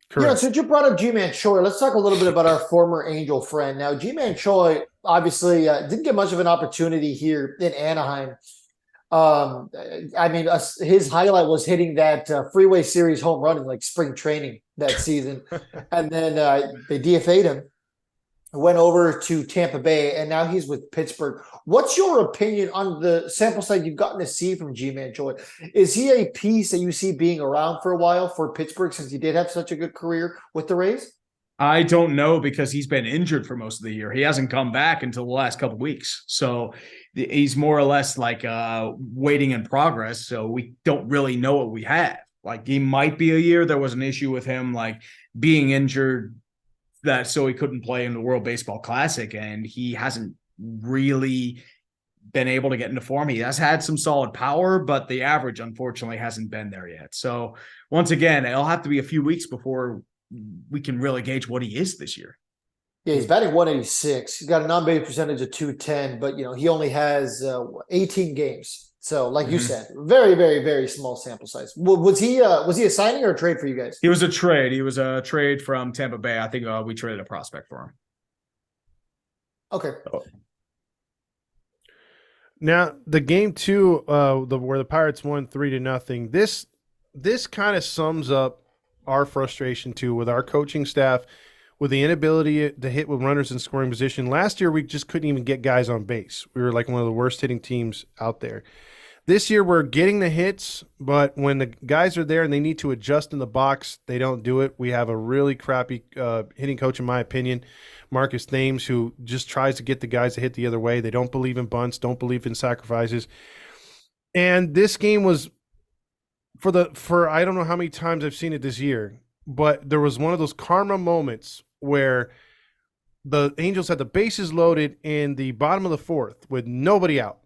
Correct. Yeah, since you brought up Ji-Man Choi, let's talk a little bit about our former Angel friend. Now, Ji-Man Choi obviously didn't get much of an opportunity here in Anaheim. I mean, his highlight was hitting that Freeway Series home run in like spring training that season. And then they DFA'd him, went over to Tampa Bay, and now he's with Pittsburgh. What's your opinion on the sample size you've gotten to see from Ji-Man Choi? Is he a piece that you see being around for a while for Pittsburgh, since he did have such a good career with the Rays? I don't know, because he's been injured for most of the year. He hasn't come back until the last couple of weeks. So he's more or less like waiting in progress. So we don't really know what we have. Like he might be a year. There was an issue with him like being injured, that so he couldn't play in the World Baseball Classic, and he hasn't really been able to get into form. He has had some solid power, but the average unfortunately hasn't been there yet. So once again, it'll have to be a few weeks before we can really gauge what he is this year. Yeah, he's batting 186. He's got a non-base percentage of 210, but he only has 18 games. So, like you said, very, very, very small sample size. Was he a signing or a trade for you guys? He was a trade. He was a trade from Tampa Bay. I think we traded a prospect for him. Okay. Now the game two, where the Pirates won 3-0. This kind of sums up our frustration too with our coaching staff, with the inability to hit with runners in scoring position. Last year we just couldn't even get guys on base. We were like one of the worst hitting teams out there. This year we're getting the hits, but when the guys are there and they need to adjust in the box, they don't do it. We have a really crappy hitting coach, in my opinion, Marcus Thames, who just tries to get the guys to hit the other way. They don't believe in bunts, don't believe in sacrifices. And this game was, for I don't know how many times I've seen it this year, but there was one of those karma moments where the Angels had the bases loaded in the bottom of the fourth with nobody out.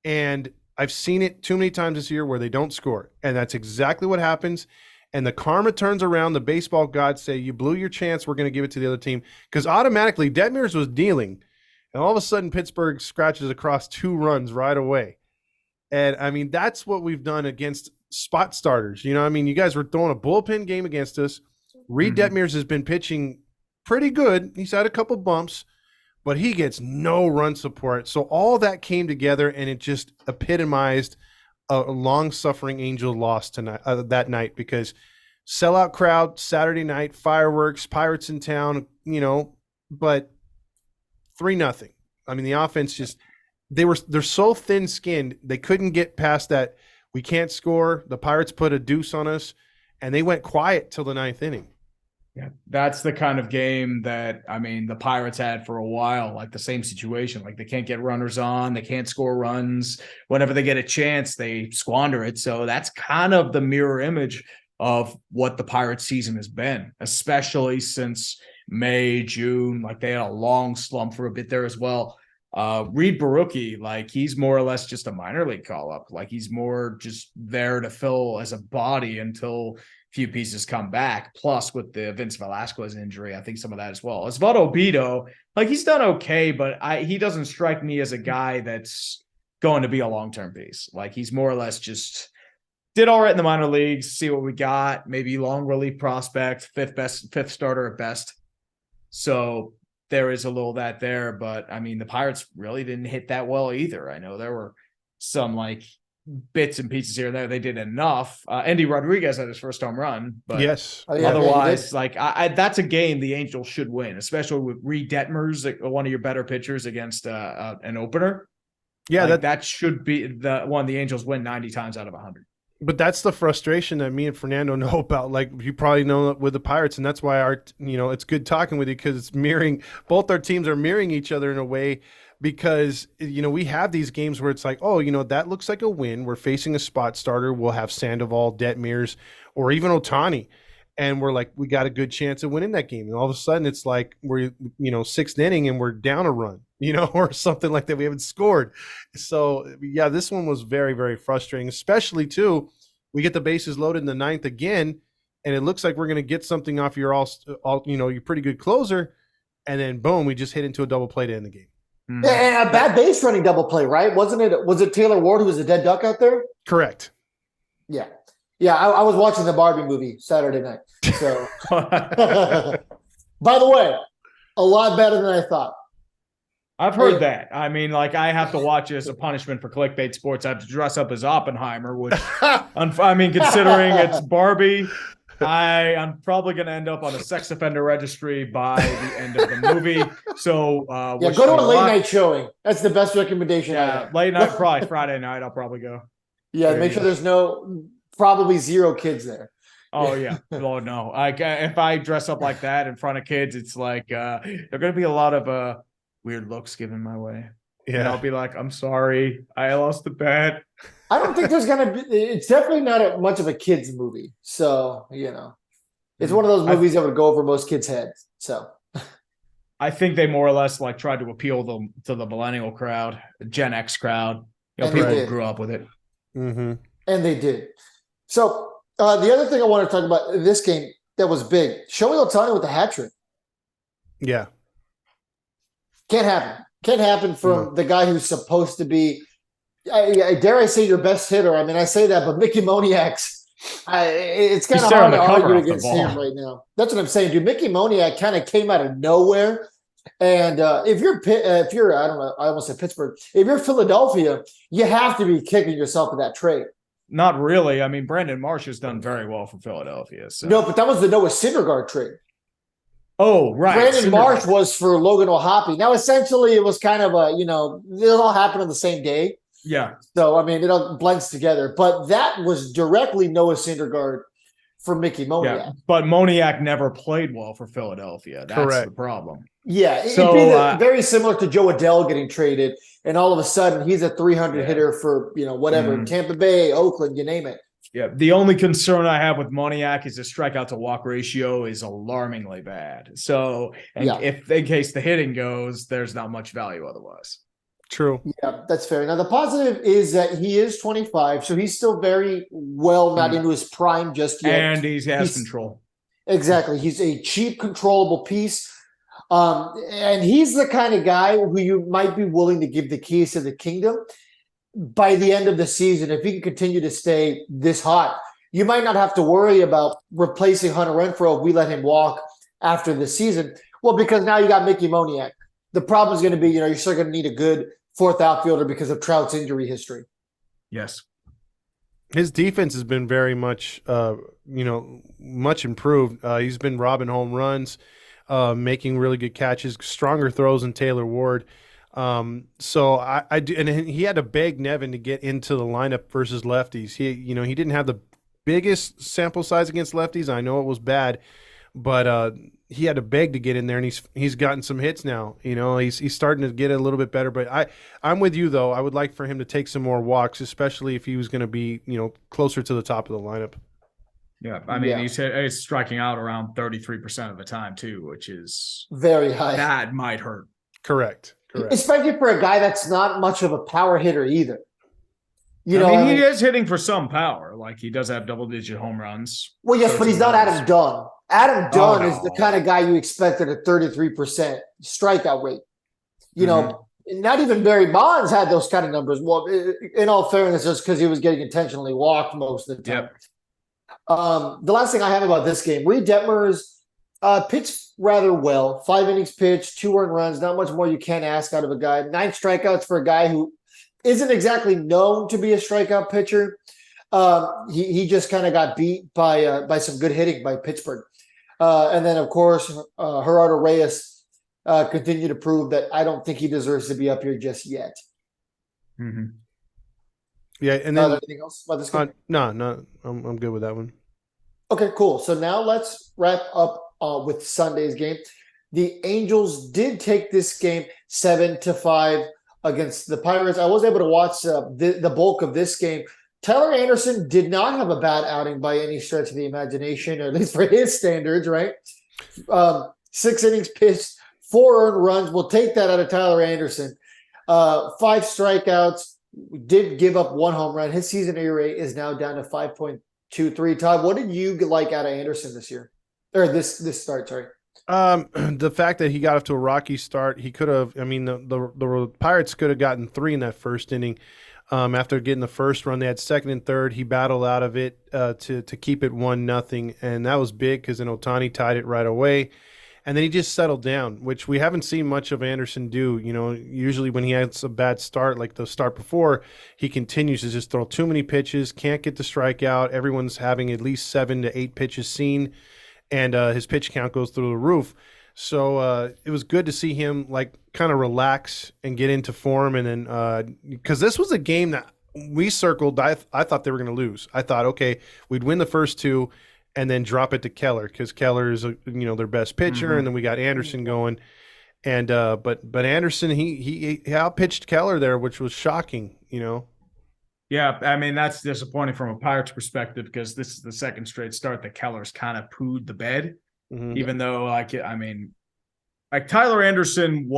And I've seen it too many times this year where they don't score. And that's exactly what happens. And the karma turns around. The baseball gods say, you blew your chance. We're going to give it to the other team. Because automatically, Detmers was dealing. And all of a sudden, Pittsburgh scratches across 2 runs right away. And, I mean, that's what we've done against spot starters. You guys were throwing a bullpen game against us. Reed Detmers has been pitching pretty good. He's had a couple bumps, but he gets no run support. So all that came together, and it just epitomized a long-suffering Angel loss tonight, that night, because sellout crowd, Saturday night, fireworks, Pirates in town, but 3-0. I mean, the offense just they're so thin-skinned, they couldn't get past that. We can't score. The Pirates put a deuce on us, and they went quiet till the 9th inning. Yeah, that's the kind of game that, I mean, the Pirates had for a while, like the same situation. Like they can't get runners on, they can't score runs. Whenever they get a chance, they squander it. So that's kind of the mirror image of what the Pirates season has been, especially since May, June. Like they had a long slump for a bit there as well. Reed Barucki, like he's more or less just a minor league call-up. Like he's more just there to fill as a body until few pieces come back. Plus, with the Vince Velasquez injury, I think some of that as well. Osvaldo Bido, like he's done okay, but he doesn't strike me as a guy that's going to be a long-term piece. Like he's more or less just did all right in the minor leagues, see what we got, maybe long relief prospect, fifth starter at best. So there is a little that there, but I mean, the Pirates really didn't hit that well either. I know there were some like bits and pieces here and there. They did enough. Andy Rodriguez had his first home run, but yes, otherwise, like that's a game the Angels should win, especially with Reed Detmers, like, one of your better pitchers against an opener. Yeah, like, that should be the one the Angels win 90 times out of 100. But that's the frustration that me and Fernando know about. Like you probably know with the Pirates, and that's why it's good talking with you because it's mirroring. Both our teams are mirroring each other in a way because we have these games where it's like, oh, that looks like a win. We're facing a spot starter. We'll have Sandoval, Detmers, or even Otani, and we're like, we got a good chance of winning that game. And all of a sudden, it's like we're sixth inning and we're down a run, or something like that. We haven't scored. So yeah, this one was very, very frustrating, especially too. We get the bases loaded in the ninth again, and it looks like we're going to get something off your your pretty good closer, and then boom, we just hit into a double play to end the game. Mm-hmm. And a bad base running double play, right? Wasn't it? Was it Taylor Ward who was a dead duck out there? Correct. Yeah, yeah. I was watching the Barbie movie Saturday night. So, by the way, a lot better than I thought. I've heard that. I mean, like I have to watch it as a punishment for clickbait sports. I have to dress up as Oppenheimer, which, I mean, considering it's Barbie, I'm probably going to end up on a sex offender registry by the end of the movie. So, go to a late night showing. That's the best recommendation. Yeah, late night, probably Friday night. I'll probably go. Yeah, make sure there's probably zero kids there. Oh yeah. Oh no. If I dress up like that in front of kids, it's like there are going to be a lot of weird looks given my way. Yeah, and I'll be like, I'm sorry, I lost the bet. I don't think there's gonna be. It's definitely not much of a kids movie, so it's one of those movies that would go over most kids' heads. So, I think they more or less like tried to appeal to the millennial crowd, the Gen X crowd. People who grew up with it, and they did. So, the other thing I want to talk about in this game that was big: Shohei Ohtani with the hat trick. Yeah. Can't happen. Can't happen from the guy who's supposed to be, dare I say, your best hitter. I mean, I say that, but Mickey Moniak's, it's kind of hard to argue against him right now. That's what I'm saying, dude. Mickey Moniak kind of came out of nowhere. And if you're, I don't know, I almost said Pittsburgh. If you're Philadelphia, you have to be kicking yourself with that trade. Not really. I mean, Brandon Marsh has done very well for Philadelphia. So. No, but that was the Noah Syndergaard trade. Oh, right. Brandon Marsh was for Logan O'Hoppe. Now, essentially, it was kind of it all happened on the same day. Yeah. So, I mean, it all blends together. But that was directly Noah Syndergaard for Mickey Moniak. Yeah, but Moniak never played well for Philadelphia. That's the problem. Yeah, it'd be very similar to Joe Adell getting traded, and all of a sudden, he's a 300 hitter for, whatever, Tampa Bay, Oakland, you name it. Yeah, the only concern I have with Moniak is the strikeout to walk ratio is alarmingly bad. So, if in case the hitting goes, there's not much value otherwise. True. Yeah, that's fair. Now, the positive is that he is 25, so he's still very well not into his prime just yet. And he has control. Exactly. He's a cheap, controllable piece. And he's the kind of guy who you might be willing to give the keys to the kingdom. By the end of the season, if he can continue to stay this hot, you might not have to worry about replacing Hunter Renfroe if we let him walk after the season. Well, because now you got Mickey Moniak. The problem is going to be, you're still going to need a good fourth outfielder because of Trout's injury history. Yes. His defense has been very much, much improved. He's been robbing home runs, making really good catches, stronger throws than Taylor Ward. So I do, and he had to beg Nevin to get into the lineup versus lefties. He didn't have the biggest sample size against lefties. I know it was bad, but he had to beg to get in there, and he's gotten some hits now. He's starting to get a little bit better. But I'm with you though. I would like for him to take some more walks, especially if he was going to be closer to the top of the lineup. Yeah, I mean he's striking out around 33% of the time too, which is very high. That might hurt. Correct. Especially for a guy that's not much of a power hitter either. He is hitting for some power. Like he does have double-digit home runs. Well, yes, but he's not Adam Dunn. Adam Dunn is the kind of guy you expect at a 33% strikeout rate. Not even Barry Bonds had those kind of numbers. Well, in all fairness, just because he was getting intentionally walked most of the time. Yep. The last thing I have about this game, Reed Detmers pitched rather well. 5 innings pitched, 2 earned runs, not much more you can ask out of a guy. 9 strikeouts for a guy who isn't exactly known to be a strikeout pitcher. He just kind of got beat by some good hitting by Pittsburgh. And then, of course, Gerardo Reyes continued to prove that I don't think he deserves to be up here just yet. Mm-hmm. Yeah, and then Anything else about this game? no, I'm good with that one. Okay, cool. So now let's wrap up with Sunday's game. The Angels did take this game 7-5 against the Pirates. I was able to watch the bulk of this game. Tyler Anderson did not have a bad outing by any stretch of the imagination, or at least for his standards, right? 6 innings pitched, 4 earned runs. We'll take that out of Tyler Anderson. 5 strikeouts, did give up 1 home run. His season ERA is now down to 5.23. Todd, what did you like out of Anderson this year? Or this start, sorry. The fact that he got off to a rocky start, he could have. I mean, the Pirates could have gotten 3 in that first inning. After getting the first run, they had second and third. He battled out of it to keep it 1-0, and that was big because then Ohtani tied it right away. And then he just settled down, which we haven't seen much of Anderson do. You know, usually when he has a bad start, like the start before, he continues to just throw too many pitches, can't get the strikeout. Everyone's having at least 7 to 8 pitches seen, and his pitch count goes through the roof. So it was good to see him like kind of relax and get into form. And then because this was a game that we circled, I thought they were going to lose. I thought, okay, we'd win the first 2 and then drop it to Keller because Keller is their best pitcher, and then we got Anderson going. And but Anderson he outpitched Keller there, which was shocking. Yeah, I mean, that's disappointing from a Pirates perspective because this is the second straight start that Keller's kind of pooed the bed. Even though, like Tyler Anderson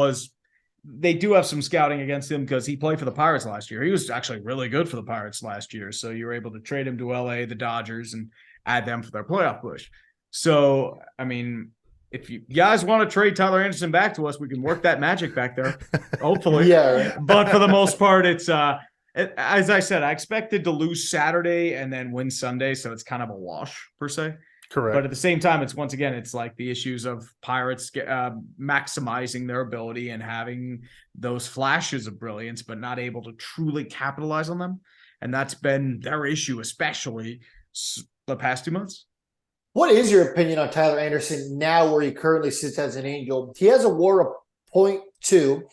they do have some scouting against him because he played for the Pirates last year. He was actually really good for the Pirates last year. So you were able to trade him to LA, the Dodgers, and add them for their playoff push. So, I mean, if you guys want to trade Tyler Anderson back to us, we can work that magic back there, hopefully. Yeah. But for the most part, it's as I said, I expected to lose Saturday and then win Sunday, so it's kind of a wash per se. Correct. But at the same time, it's like the issues of Pirates maximizing their ability and having those flashes of brilliance, but not able to truly capitalize on them. And that's been their issue, especially the past 2 months. What is your opinion on Tyler Anderson now where he currently sits as an Angel? He has a WAR of 0.2.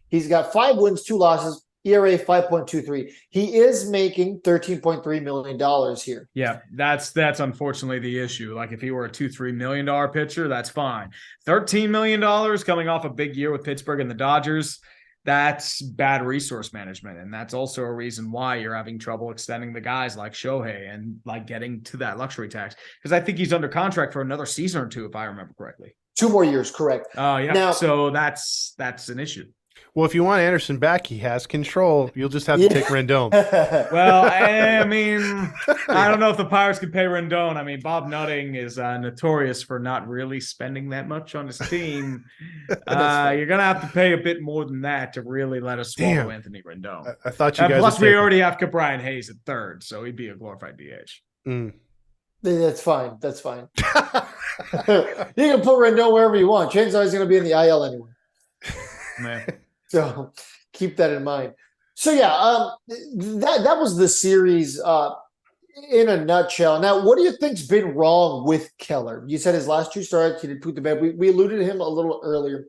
He's got 5 wins, 2 losses, ERA 5.23. He is making $13.3 million here. Yeah, that's unfortunately the issue. Like if he were a $2-3 million pitcher, that's fine. $13 million coming off a big year with Pittsburgh and the Dodgers, that's bad resource management. And that's also a reason why you're having trouble extending the guys like Shohei and like getting to that luxury tax. Because I think he's under contract for another season or 2, if I remember correctly. 2 more years, correct. Oh, yeah. Now, so that's an issue. Well, if you want Anderson back, he has control. You'll just have to take Rendon. Well, I mean, I don't know if the Pirates can pay Rendon. I mean, Bob Nutting is notorious for not really spending that much on his team. You're going to have to pay a bit more than that to really let us swallow Anthony Rendon. I thought you guys plus, we already have Brian Hayes at third, so he'd be a glorified DH. That's fine. That's fine. You can put Rendon wherever you want. Chances are he's going to be in the IL anyway. Man. So keep that in mind. So yeah, that was the series in a nutshell. Now, what do you think's been wrong with Keller? You said his last 2 starts, he did poop the bed. We alluded to him a little earlier.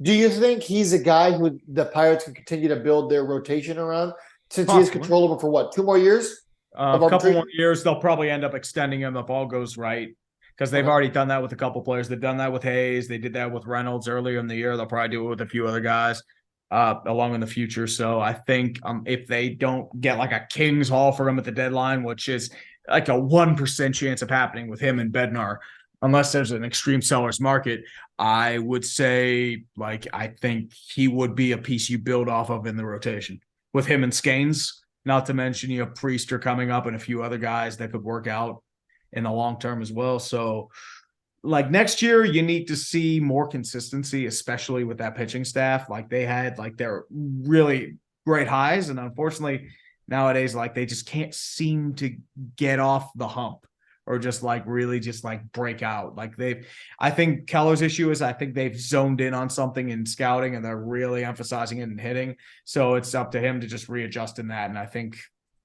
Do you think he's a guy who the Pirates can continue to build their rotation around since he has control over for what, 2 more years? A couple more years. They'll probably end up extending him if all goes right. Because they've already done that with a couple players. They've done that with Hayes. They did that with Reynolds earlier in the year. They'll probably do it with a few other guys along in the future. So I think if they don't get like a King's haul for him at the deadline, which is like a 1% chance of happening with him and Bednar, unless there's an extreme seller's market, I would say I think he would be a piece you build off of in the rotation with him and Scanes. Not to mention you have Priester coming up and a few other guys that could work out in the long term as well. So next year, you need to see more consistency, especially with that pitching staff. They had their really great highs. And unfortunately, nowadays, they just can't seem to get off the hump or just really just break out. I think Keller's issue is I think they've zoned in on something in scouting and they're really emphasizing it in hitting. So it's up to him to just readjust in that. And I think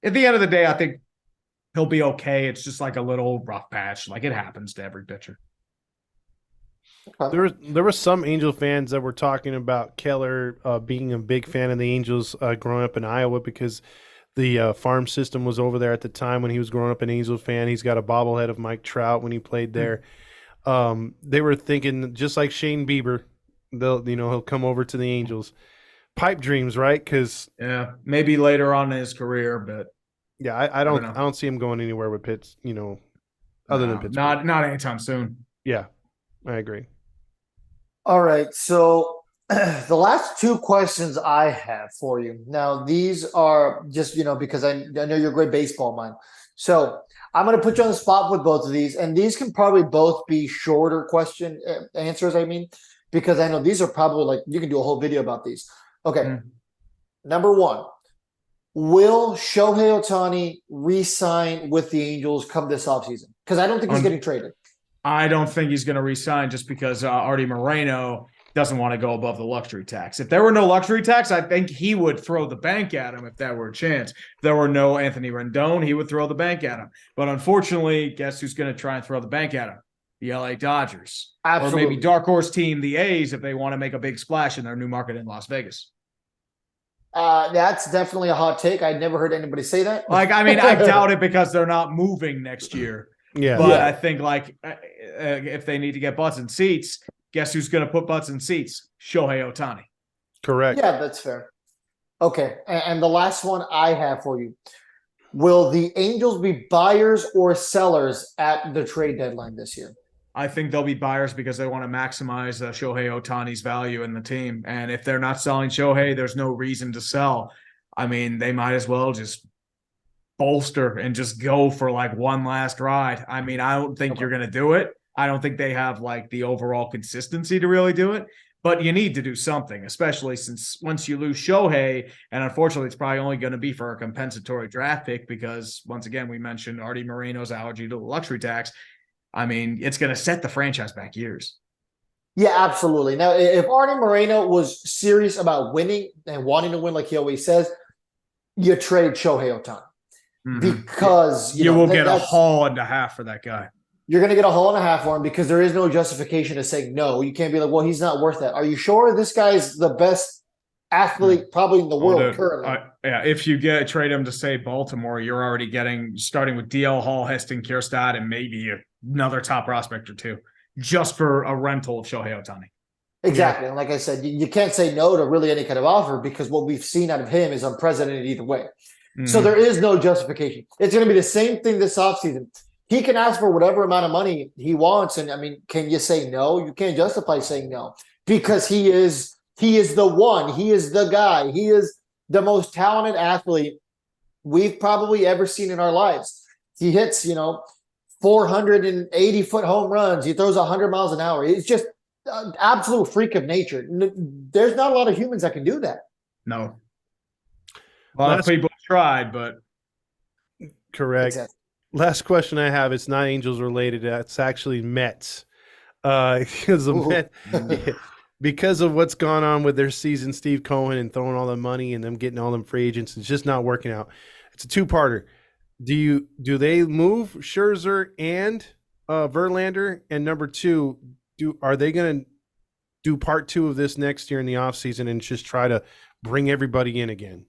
at the end of the day, I think he'll be okay. It's just a little rough patch. It happens to every pitcher. There were some Angel fans that were talking about Keller being a big fan of the Angels growing up in Iowa because the farm system was over there at the time when he was growing up an Angels fan. He's got a bobblehead of Mike Trout when he played there. They were thinking just like Shane Bieber, he'll come over to the Angels. Pipe dreams, right? Because Yeah, maybe later on in his career, but yeah, I don't don't know. see him going anywhere with Pitts, other than Pittsburgh. Not anytime soon. Yeah, I agree. All right. So the last two questions I have for you. Now, these are just, because I know you're a great baseball mind. So I'm going to put you on the spot with both of these. And these can probably both be shorter question answers, because I know these are probably like, you can do a whole video about these. Okay. Number one, will Shohei Ohtani re-sign with the Angels come this offseason? Because I don't think he's getting traded. I don't think he's going to re-sign just because Artie Moreno doesn't want to go above the luxury tax. If there were no luxury tax, I think he would throw the bank at him if that were a chance. If there were no Anthony Rendon, he would throw the bank at him. But unfortunately, guess who's going to try and throw the bank at him? The LA Dodgers. Absolutely. Or maybe dark horse team, the A's, if they want to make a big splash in their new market in Las Vegas. That's definitely a hot take. I'd never heard anybody say that. I doubt it because they're not moving next year. Yeah. But I think if they need to get butts in seats, guess who's going to put butts in seats? Shohei Ohtani. Correct. Yeah, that's fair. Okay. And the last one I have for you. Will the Angels be buyers or sellers at the trade deadline this year? I think they'll be buyers because they want to maximize Shohei Ohtani's value in the team. And if they're not selling Shohei, there's no reason to sell. I mean, they might as well just bolster and just go for one last ride. I mean, I don't think you're going to do it. I don't think they have the overall consistency to really do it, but you need to do something, especially since once you lose Shohei, and unfortunately, it's probably only going to be for a compensatory draft pick because once again, we mentioned Artie Moreno's allergy to the luxury tax. I mean, it's going to set the franchise back years. Yeah, absolutely. Now, if Artie Moreno was serious about winning and wanting to win, like he always says, you trade Shohei Ohtani. Because you will get a haul and a half for that guy. You're going to get a haul and a half for him because there is no justification to say no. You can't be like, well, he's not worth that. Are you sure this guy's the best athlete probably in the world currently? Yeah, if you trade him to say Baltimore, you're already starting with DL Hall, Heston Kjerstad, and maybe another top prospect or two just for a rental of Shohei Ohtani. Exactly. Yeah. And like I said, you can't say no to really any kind of offer because what we've seen out of him is unprecedented either way. So there is no justification. It's going to be the same thing this offseason. He can ask for whatever amount of money he wants. And I mean, can you say no? You can't justify saying no because he is the one. He is the guy. He is the most talented athlete we've probably ever seen in our lives. He hits, 480-foot home runs. He throws 100 miles an hour. It's just an absolute freak of nature. There's not a lot of humans that can do that. No. A lot of people tried, but correct. Exactly. Last question I have, it's not Angels related. It's actually Mets. Because of what's gone on with their season, Steve Cohen and throwing all the money and them getting all them free agents, it's just not working out. It's a two-parter. Do they move Scherzer and Verlander? And number two, are they going to do part two of this next year in the offseason and just try to bring everybody in again?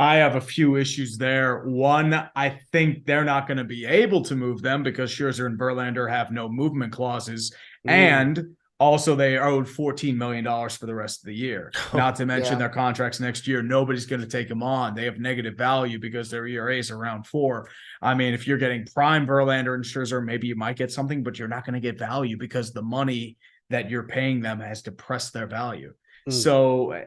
I have a few issues there. One, I think they're not going to be able to move them because Scherzer and Verlander have no movement clauses. And also they are owed $14 million for the rest of the year. Not to mention their contracts next year. Nobody's going to take them on. They have negative value because their ERA is around 4. I mean, if you're getting prime Verlander and Scherzer, maybe you might get something, but you're not going to get value because the money that you're paying them has depressed their value. So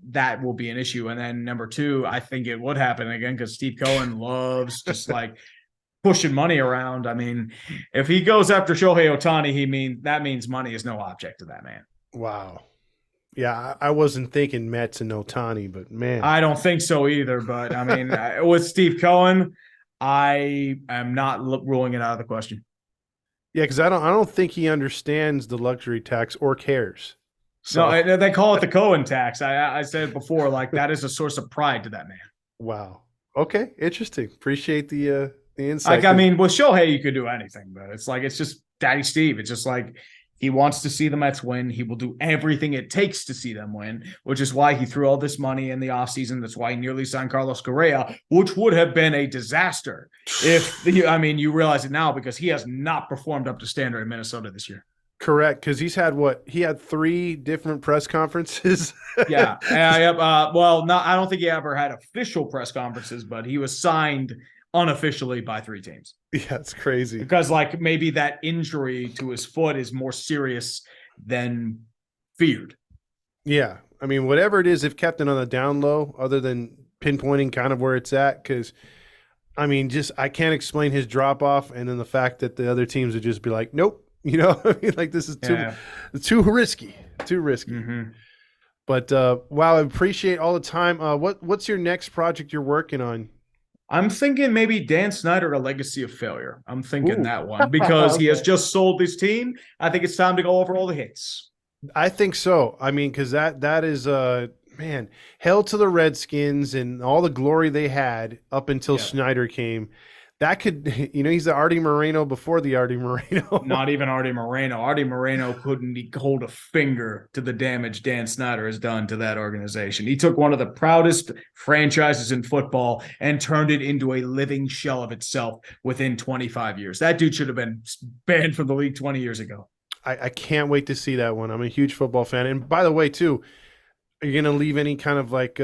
that will be an issue. And then number two, I think it would happen again because Steve Cohen loves just pushing money around. I mean, if he goes after Shohei Ohtani, that means money is no object to that man. Wow. Yeah, I wasn't thinking Mets and Ohtani, but man. I don't think so either. But I mean, with Steve Cohen, I am not ruling it out of the question. Yeah, because I don't think he understands the luxury tax or cares. So no, they call it the Cohen tax. I said before, that is a source of pride to that man. Wow. Okay, interesting. Appreciate the insight. I mean, with Shohei, you could do anything, but it's just Daddy Steve. It's just He wants to see the Mets win. He will do everything it takes to see them win, which is why he threw all this money in the offseason. That's why he nearly signed Carlos Correa, which would have been a disaster you realize it now because he has not performed up to standard in Minnesota this year. Correct, because he had 3 different press conferences. Yeah. I don't think he ever had official press conferences, but he was signed unofficially by 3 teams. Yeah, it's crazy. Because maybe that injury to his foot is more serious than feared. Yeah. I mean, whatever it is, they've kept it on the down low other than pinpointing kind of where it's at. Because, I mean, I can't explain his drop off. And then the fact that the other teams would just be like, nope. I mean, this is too risky. Too risky. Mm-hmm. But, wow, I appreciate all the time. What's your next project you're working on? I'm thinking maybe Dan Snyder, A Legacy of Failure. I'm thinking that one because he has just sold his team. I think it's time to go over all the hits. I think so. I mean, because that is man, hell to the Redskins and all the glory they had up until Snyder came. That could, he's the Artie Moreno before the Artie Moreno. Not even Artie Moreno. Artie Moreno couldn't hold a finger to the damage Dan Snyder has done to that organization. He took one of the proudest franchises in football and turned it into a living shell of itself within 25 years. That dude should have been banned from the league 20 years ago. I can't wait to see that one. I'm a huge football fan. And by the way, too, are you going to leave any kind of like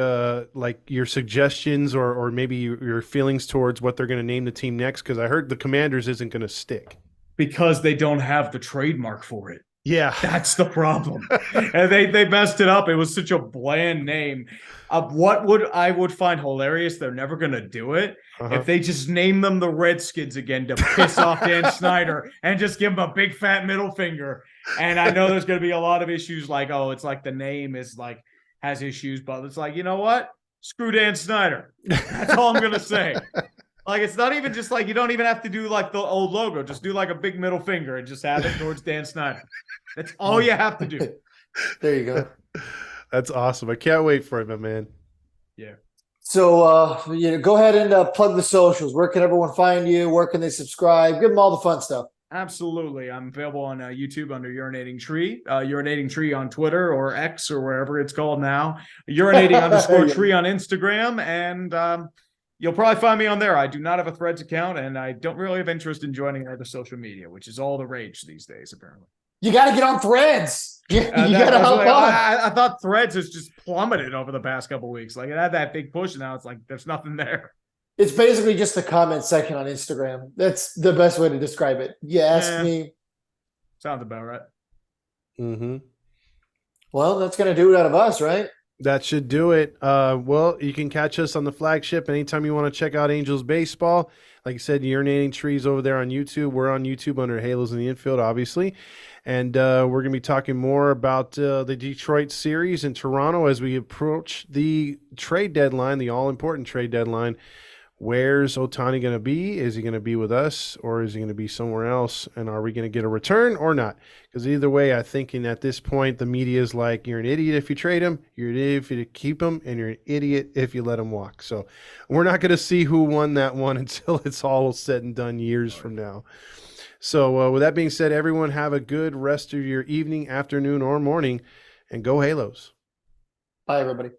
your suggestions or maybe your feelings towards what they're going to name the team next? Because I heard the Commanders isn't going to stick. Because they don't have the trademark for it. Yeah. That's the problem. And they messed it up. It was such a bland name. What I would find hilarious, they're never going to do it, if they just name them the Redskins again to piss off Dan Snyder and just give him a big fat middle finger. And I know there's going to be a lot of issues it's like the name is has issues, but it's you know what? Screw Dan Snyder. That's all I'm going to say. It's not even just you don't even have to do the old logo. Just do a big middle finger and just have it towards Dan Snyder. That's all you have to do. There you go. That's awesome. I can't wait for it, my man. Yeah. So, go ahead and plug the socials. Where can everyone find you? Where can they subscribe? Give them all the fun stuff. Absolutely. I'm available on YouTube under Urinating Tree, Urinating Tree on Twitter or X or wherever it's called now, Urinating_tree on Instagram. And you'll probably find me on there. I do not have a Threads account and I don't really have interest in joining other social media, which is all the rage these days, apparently. You got to get on Threads. You got to help out. I thought Threads has just plummeted over the past couple of weeks. It had that big push. And now it's there's nothing there. It's basically just the comment section on Instagram. That's the best way to describe it. You ask me. Sounds about right. Mm-hmm. Well, that's going to do it out of us, right? That should do it. Well, you can catch us on the flagship anytime you want to check out Angels baseball. Like I said, Urinating Trees over there on YouTube. We're on YouTube under Halos in the Infield, obviously. And we're going to be talking more about the Detroit series in Toronto as we approach the trade deadline, the all-important trade deadline. Where's Ohtani going to be? Is he going to be with us or is he going to be somewhere else? And are we going to get a return or not? Because either way, I'm thinking at this point, the media is like, you're an idiot if you trade him, you're an idiot if you keep him, and you're an idiot if you let him walk. So we're not going to see who won that one until it's all said and done years from now. So with that being said, everyone have a good rest of your evening, afternoon, or morning, and go Halos. Bye, everybody.